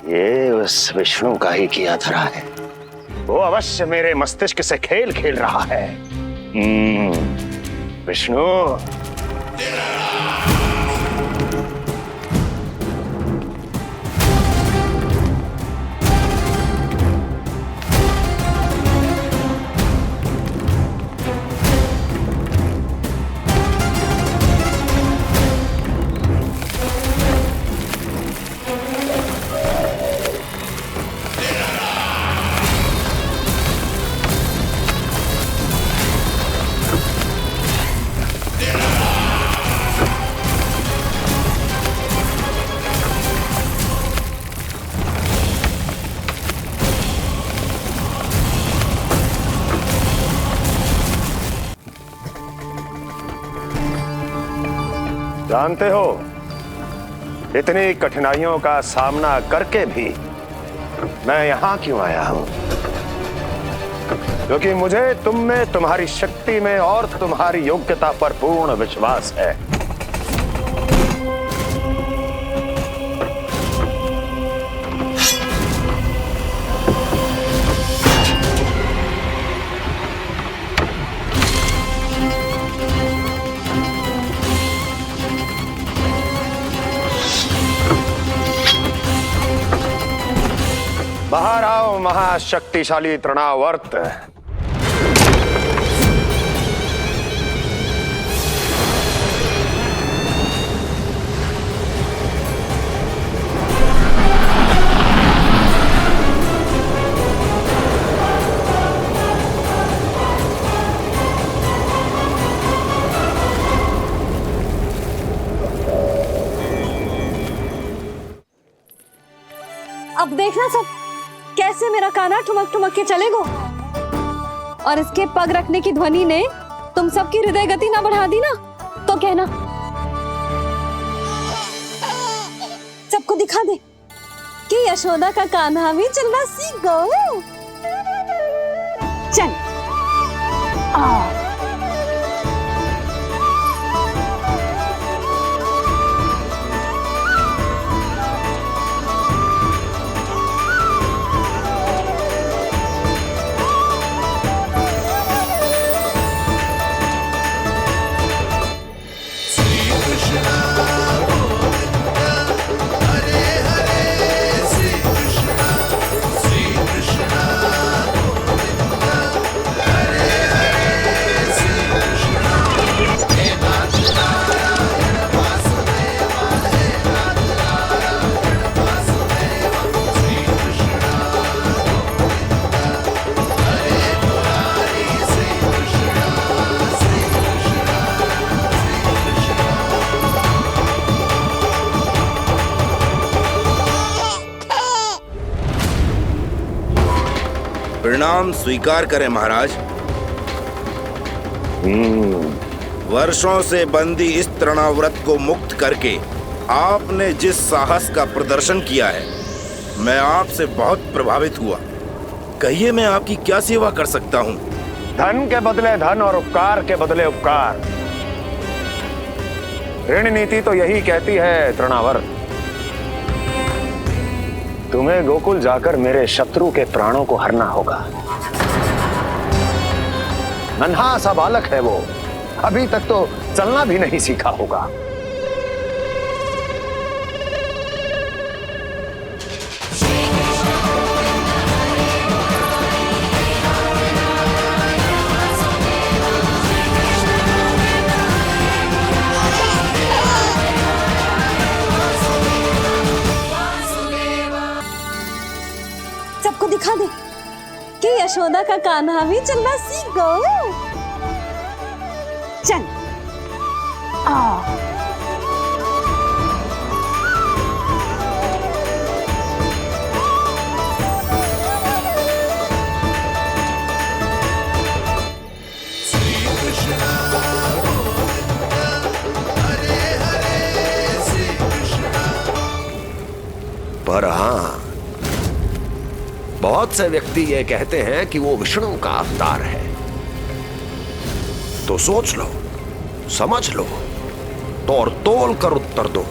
ये उस विष्णु का ही किया धरा है। वो अवश्य मेरे मस्तिष्क से खेल खेल रहा है। विष्णु, जानते हो इतनी कठिनाइयों का सामना करके भी मैं यहां क्यों आया हूं? क्योंकि मुझे तुम में, तुम्हारी शक्ति में और तुम्हारी योग्यता पर पूर्ण विश्वास है। बाहर आओ महाशक्तिशाली तृणावर्त। अब देखना सब कैसे मेरा कान्हा ठुमक ठुमक के चलेगा, और इसके पग रखने की ध्वनि ने तुम सबकी हृदय गति ना बढ़ा दी ना, तो कहना। सबको दिखा दे कि यशोदा का कान्हा भी चलना सीख गो। चल प्रणाम स्वीकार करें महाराज। वर्षों से बंदी इस तृणाव्रत को मुक्त करके आपने जिस साहस का प्रदर्शन किया है, मैं आपसे बहुत प्रभावित हुआ। कहिए मैं आपकी क्या सेवा कर सकता हूँ? धन के बदले धन और उपकार के बदले उपकार, ऋण नीति तो यही कहती है तृणावर्त। तुम्हें गोकुल जाकर मेरे शत्रु के प्राणों को हरना होगा। नन्हा सा बालक है वो, अभी तक तो चलना भी नहीं सीखा होगा। सबको दिखा दे कि यशोदा का कान्हा भी चलना सीख गो। चल पर हाँ, बहुत बहुत से व्यक्ति ये कहते हैं कि वो विष्णु का अवतार है। तो सोच लो, समझ लो, तोड़ तोल कर उत्तर दो।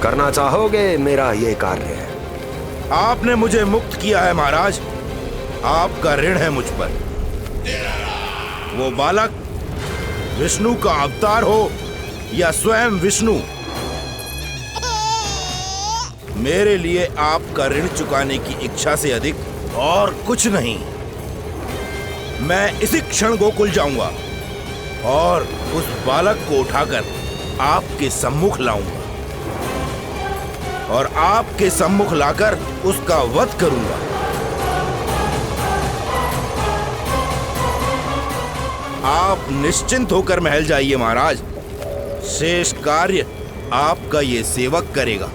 करना चाहोगे मेरा ये कार्य? आपने मुझे मुक्त किया है महाराज, आपका ऋण है मुझ पर। वो बालक विष्णु का अवतार हो या स्वयं विष्णु, मेरे लिए आपका ऋण चुकाने की इच्छा से अधिक और कुछ नहीं। मैं इसी क्षण गोकुल जाऊंगा और उस बालक को उठाकर आपके सम्मुख लाऊंगा और आपके सम्मुख लाकर उसका वध करूंगा। आप निश्चिंत होकर महल जाइए महाराज, शेष कार्य आपका ये सेवक करेगा।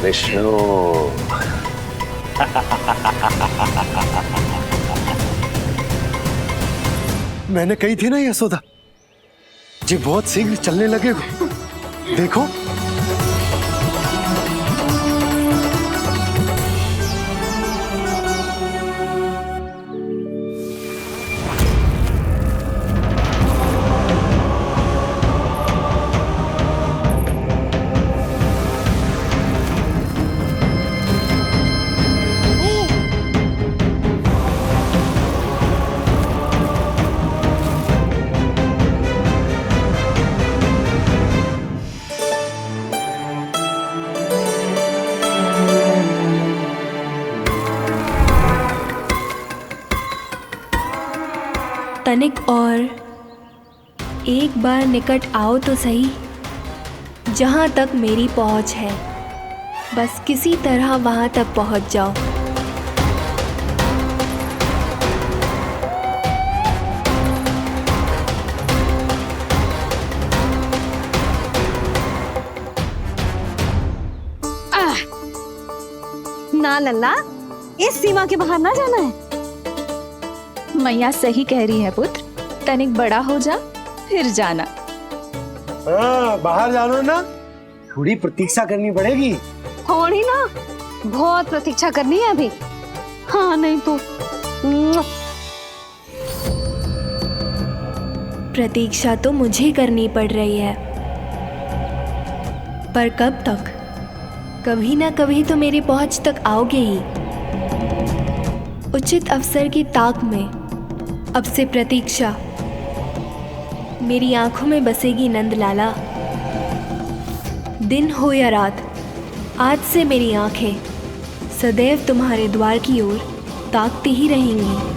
विष्णु मैंने कही थी ना यशोदा जी, बहुत शीघ्र चलने लगे हो। देखो तनिक और एक बार निकट आओ तो सही, जहाँ तक मेरी पहुँच है, बस किसी तरह वहाँ तक पहुँच जाओ। ना लल्ला, इस सीमा के बाहर ना जाना है। मैया सही कह रही है पुत्र, तनिक बड़ा हो जा फिर जाना। हाँ, बाहर जानो ना, थोड़ी प्रतीक्षा करनी पड़ेगी। थोड़ी ना, बहुत प्रतीक्षा करनी है अभी। हाँ नहीं तो प्रतीक्षा तो मुझे करनी पड़ रही है, पर कब तक? कभी ना कभी तो मेरी पहुंच तक आओगे ही। उचित अवसर की ताक में अब से प्रतीक्षा। मेरी आंखों में बसेगी नंदलाला। दिन हो या रात, आज से मेरी आंखें सदैव तुम्हारे द्वार की ओर ताकती ही रहेंगी।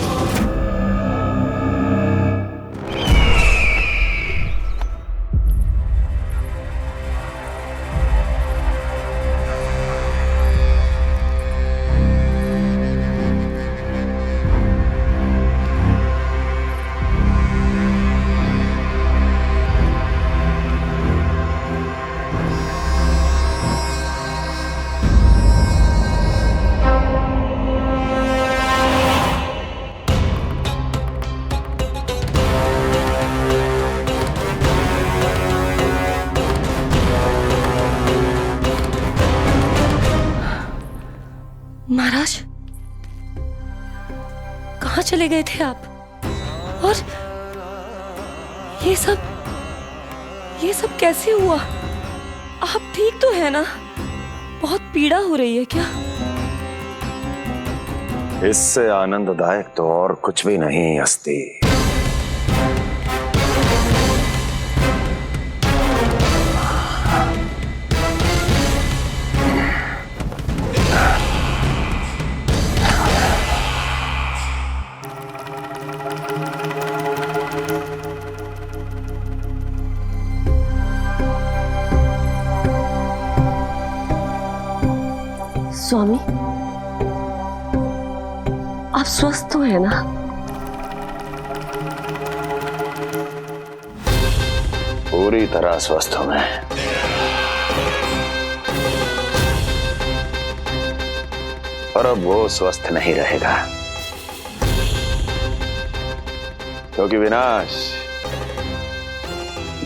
महाराज, कहाँ चले गए थे आप? और ये सब कैसे हुआ? आप ठीक तो है ना? बहुत पीड़ा हो रही है क्या? इससे आनंददायक तो और कुछ भी नहीं हस्ती। स्वामी, आप स्वस्थ तो है ना? बुरी तरह स्वस्थ हूं मैं। और अब वो स्वस्थ नहीं रहेगा, क्योंकि विनाश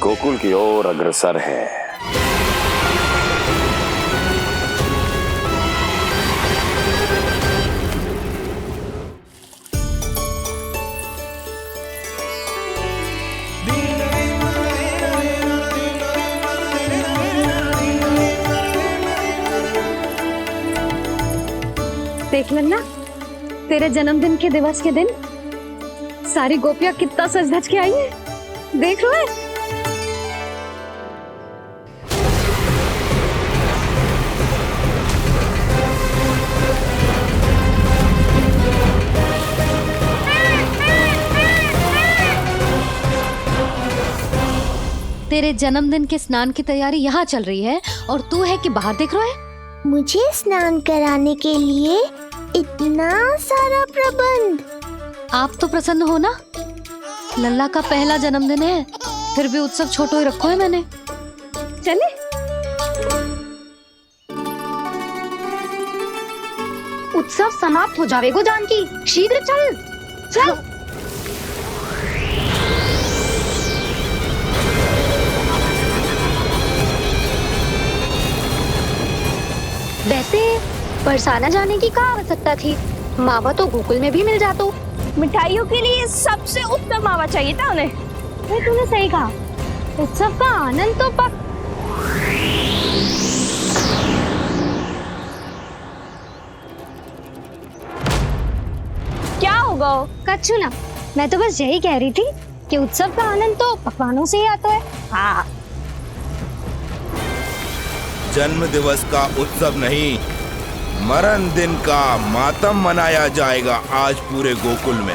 गोकुल की ओर अग्रसर है। देख लेना, तेरे जन्मदिन के दिवस के दिन सारी गोपियां कितना सज धज के आई हैं। देख लो है। तेरे जन्मदिन के स्नान की तैयारी यहाँ चल रही है और तू है कि बाहर देख रहा है। मुझे स्नान कराने के लिए इतना सारा प्रबंध। आप तो प्रसन्न हो ना, लल्ला का पहला जन्मदिन है, फिर भी उत्सव छोटो ही रखो है मैंने। चले उत्सव समाप्त हो जाएगा जानकी, शीघ्र चल चल। वैसे बरसाना जाने की क्या आवश्यकता थी, मावा तो गोकुल में भी मिल जाता। मिठाइयों के लिए सबसे उत्तम मावा चाहिए था उन्हें। तूने सही कहा, उत्सव का आनंद तो पक। क्या होगा? कच्छू ना, मैं तो बस यही कह रही थी कि उत्सव का आनंद तो पकवानों से ही आता है। हाँ, जन्म दिवस का उत्सव नहीं, मरण दिन का मातम मनाया जाएगा आज पूरे गोकुल में।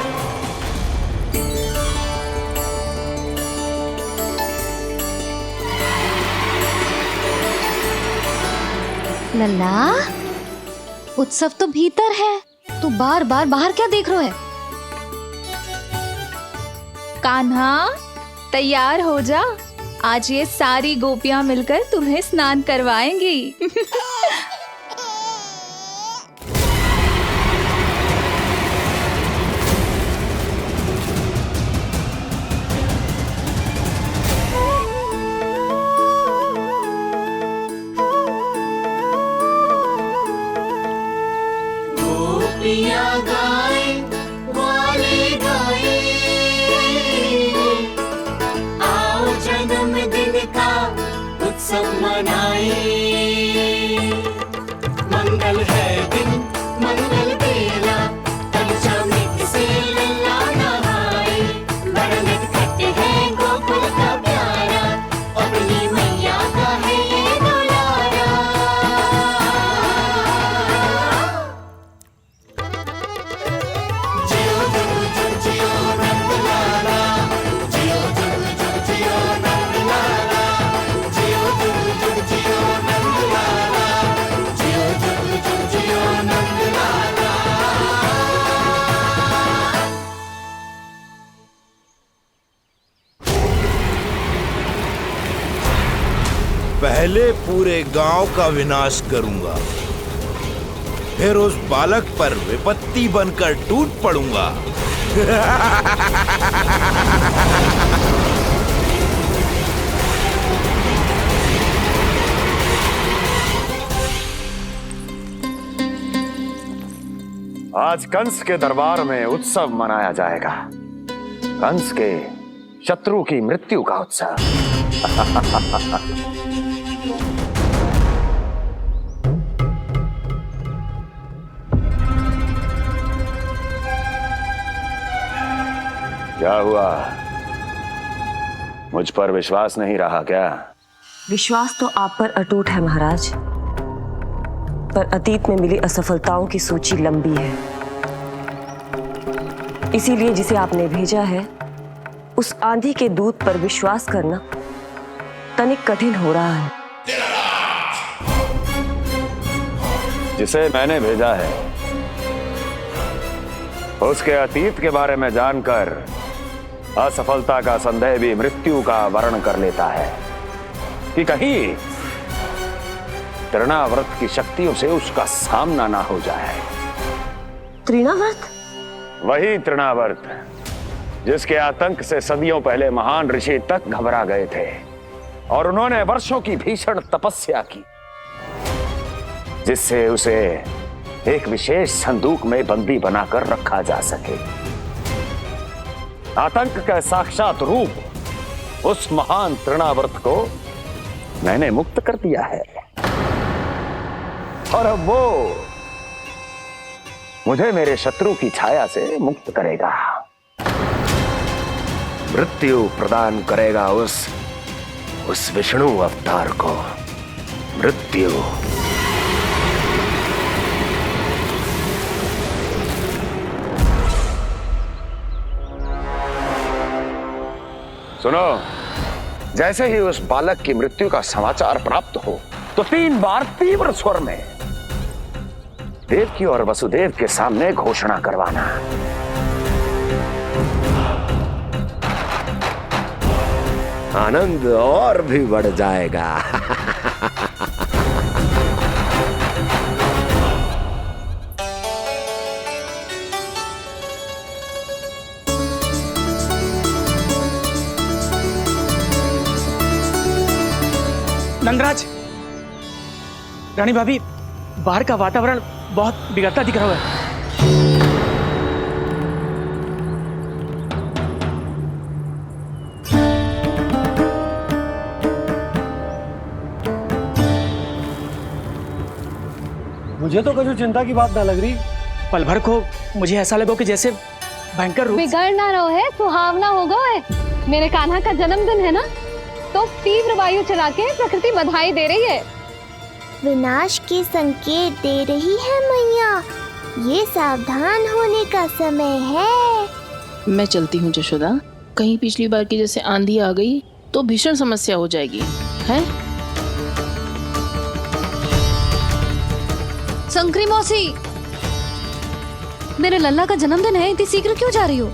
लल्ला, उत्सव तो भीतर है, तू बार बार बाहर क्या देख रहा है? कान्हा, तैयार हो जा, आज ये सारी गोपियां मिलकर तुम्हें स्नान करवाएंगी। गोपियां गाए वाले गाए, आओ जन्मदिन का उत्सव मनाए। मंगल है दिन, मंगल बेला, पंचमिक से लल्ला नहाए। बरनत खट है गोकुल का प्यारा, अपनी मैया का है ये दुलारा। जियो जुग जुग जियो नंद लाला, जियो जुग जुग जियो नंद लाला, जियो जुग जुग जियो नंद लाला, जियो जुग जुग जियो नंद लाला। पहले पूरे गांव का विनाश करूंगा, फिर उस बालक पर विपत्ति बनकर टूट पड़ूंगा। आज कंस के दरबार में उत्सव मनाया जाएगा, कंस के शत्रु की मृत्यु का उत्सव। क्या हुआ, मुझ पर विश्वास नहीं रहा क्या? विश्वास तो आप पर अटूट है महाराज, पर अतीत में मिली असफलताओं की सूची लंबी है। इसीलिए जिसे आपने भेजा है उस आंधी के दूत पर विश्वास करना तनिक कठिन हो रहा है। जिसे मैंने भेजा है उसके अतीत के बारे में जानकर असफलता का संदेह भी मृत्यु का वर्ण कर लेता है कि कहीं तृणाव्रत की शक्तियों से उसका सामना ना हो जाए। तृणाव्रत? वही तृणाव्रत जिसके आतंक से सदियों पहले महान ऋषि तक घबरा गए थे और उन्होंने वर्षों की भीषण तपस्या की, जिससे उसे एक विशेष संदूक में बंदी बनाकर रखा जा सके। आतंक का साक्षात रूप उस महान तृणाव्रत को मैंने मुक्त कर दिया है और अब वो मुझे मेरे शत्रु की छाया से मुक्त करेगा, मृत्यु प्रदान करेगा उस विष्णु अवतार को मृत्यु। सुनो, जैसे ही उस बालक की मृत्यु का समाचार प्राप्त हो तो 3 बार तीव्र स्वर में देवकी और वसुदेव के सामने घोषणा करवाना। आनंद और भी बढ़ जाएगा। नंदराज, रानी भाभी, बाहर का वातावरण बहुत बिगड़ता दिख रहा है। मुझे तो कुछ चिंता की बात ना लग रही। पल भर को मुझे ऐसा लगा कि जैसे भयंकर रूप। बिगड़ ना रहो है, सुहावना होगा है। मेरे कान्हा का जन्मदिन है ना, तो तीव्र वायु चला के प्रकृति बधाई दे रही है। विनाश के संकेत दे रही है मैया। ये सावधान होने का समय है। मैं चलती हूँ जशोदा, कहीं पिछली बार की जैसे आंधी आ गई तो भीषण समस्या हो जाएगी, है? शंकरी मौसी, मेरे लल्ला का जन्मदिन है, इतनी शीघ्र क्यों जा रही हो?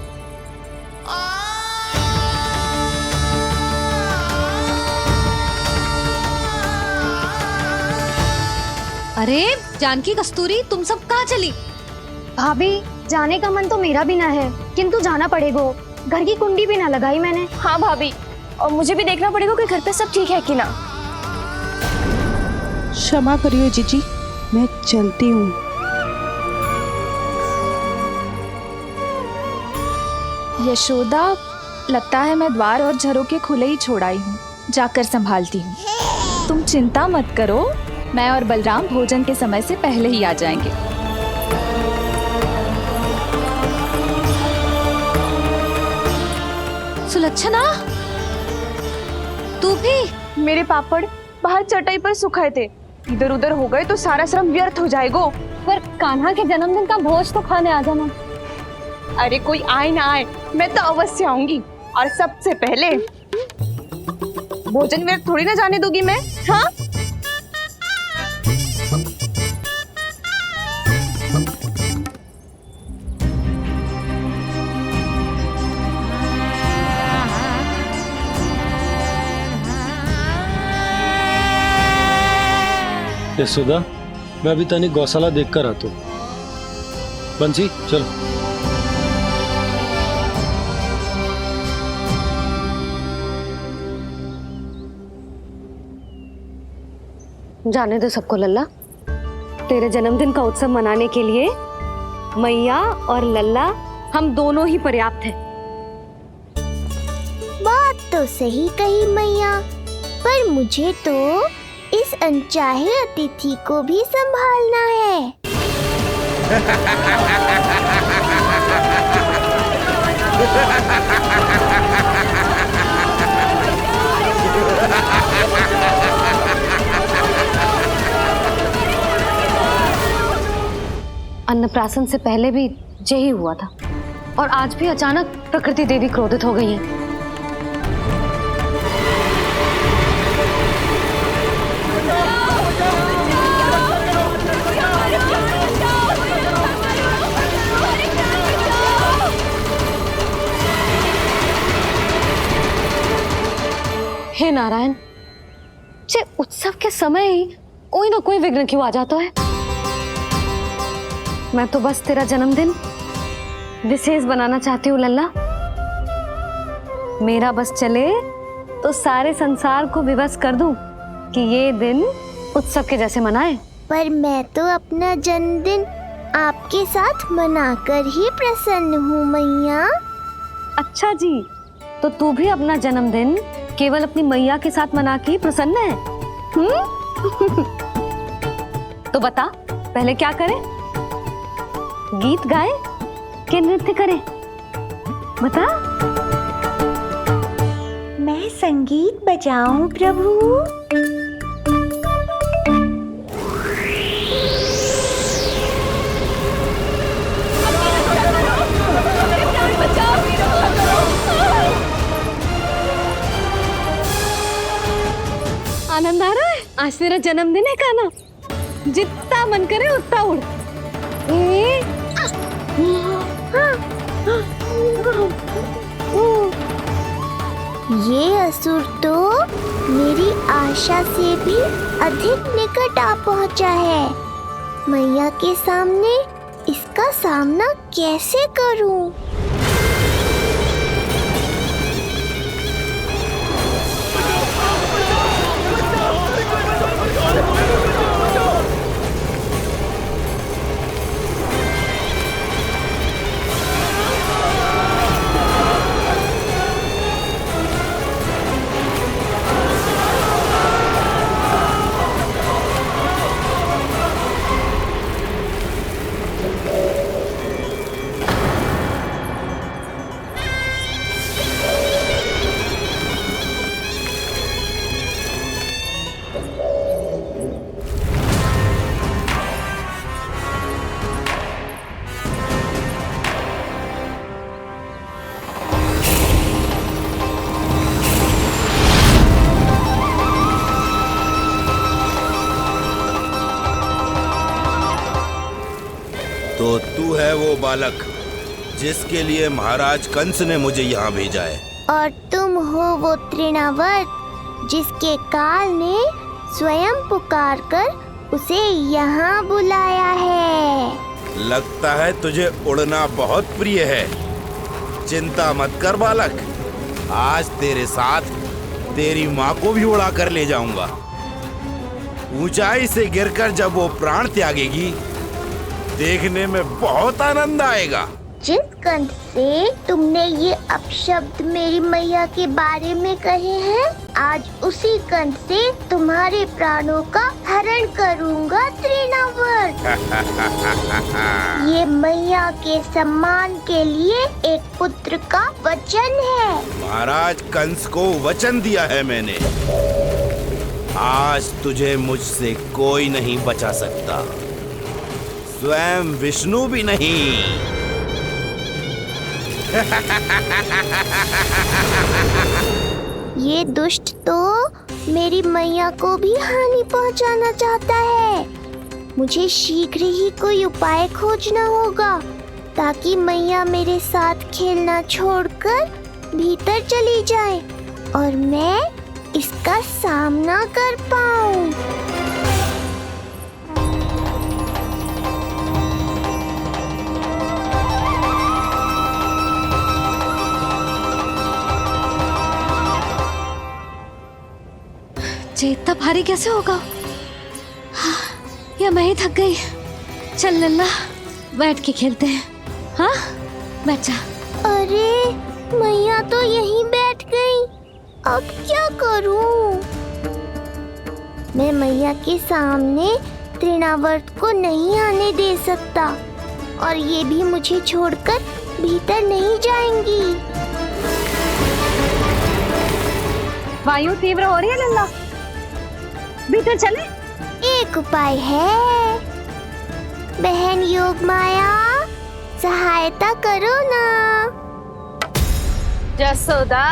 अरे जानकी, कस्तूरी, तुम सब कहाँ चली? भाभी, जाने का मन तो मेरा भी ना है, किंतु जाना पड़ेगा। घर की कुंडी भी ना लगाई मैंने। हाँ भाभी, और मुझे भी देखना पड़ेगा कि घर पे सब ठीक है कि ना। क्षमा करियो जीजी, मैं चलती हूँ। यशोदा, लगता है मैं द्वार और झरोके खुले ही छोड़ आई हूँ, जाकर संभालती हूँ। तुम चिंता मत करो, मैं और बलराम भोजन के समय से पहले ही आ जाएंगे। सुलक्षणा, तू भी? मेरे पापड़ बाहर चटाई पर सुखाए थे, इधर उधर हो गए तो सारा श्रम व्यर्थ हो जाएगा। पर कान्हा के जन्मदिन का भोज तो खाने आ जाना। अरे कोई आए ना आए, मैं तो अवश्य आऊंगी, और सबसे पहले भोजन व्यर्थ थोड़ी ना जाने दूंगी मैं। हाँ, यशोदा, मैं अभी तनिक गौशाला देख कर आता हूँ। बंसी, चलो। जाने दो सबको लल्ला, तेरे जन्मदिन का उत्सव मनाने के लिए मैया और लल्ला हम दोनों ही पर्याप्त हैं। बात तो सही कही मैया, पर मुझे तो इस अनचाहे अतिथि को भी संभालना है। अन्नप्राशन से पहले भी यही हुआ था, और आज भी अचानक प्रकृति देवी क्रोधित हो गई है। नारायण, जे उत्सव के समय ही कोई ना कोई विघ्न क्यों आ जाता है। मैं तो बस तेरा जन्मदिन विशेष बनाना चाहती हूँ लल्ला। मेरा बस चले तो सारे संसार को विवश कर दूं कि ये दिन उत्सव के जैसे मनाए। पर मैं तो अपना जन्मदिन आपके साथ मनाकर ही प्रसन्न हूँ मैया। अच्छा जी, तो तू भी अपना जन्मदिन केवल अपनी मैया के साथ मना के ही प्रसन्न है? तो बता पहले क्या करें? गीत गाए कि नृत्य करें? बता। मैं संगीत बजाऊं प्रभु? आनंद आ रहा है? आज तेरा जन्मदिन है कान्हा, जितना मन करे उतना उड़। ये असुर तो मेरी आशा से भी अधिक निकट आ पहुंचा है। मैया के सामने इसका सामना कैसे करूं? तो तू है वो बालक जिसके लिए महाराज कंस ने मुझे यहाँ भेजा है। और तुम हो वो तृणावर्त जिसके काल ने स्वयं पुकारकर उसे यहाँ बुलाया है। लगता है तुझे उड़ना बहुत प्रिय है। चिंता मत कर बालक, आज तेरे साथ तेरी माँ को भी उड़ा कर ले जाऊंगा। ऊंचाई से गिरकर जब वो प्राण त्यागेगी देखने में बहुत आनंद आएगा। जिस कंठ से तुमने ये अपशब्द मेरी मैया के बारे में कहे हैं, आज उसी कंठ से तुम्हारे प्राणों का हरण करूंगा तृणावर्त। ये मैया के सम्मान के लिए एक पुत्र का वचन है। महाराज कंस को वचन दिया है मैंने। आज तुझे मुझसे कोई नहीं बचा सकता, स्वयं विष्णु भी नहीं। ये दुष्ट तो मेरी मैया को भी हानि पहुंचाना चाहता है। मुझे शीघ्र ही कोई उपाय खोजना होगा ताकि मैया मेरे साथ खेलना छोड़कर भीतर चली जाए और मैं इसका सामना कर पाऊं। इतना भारी कैसे होगा? या मैं ही थक गई? चल लल्ला बैठ के खेलते हैं। हाँ बैठ जा। अरे मैया तो यहीं बैठ गई, अब क्या करूं? मैं मैया के सामने तृणावर्त को नहीं आने दे सकता और ये भी मुझे छोड़कर भीतर नहीं जाएंगी। वायु तीव्र हो रही है लल्ला, भीतर चले। एक उपाय है, बहन योग माया सहायता करो ना। जसोदा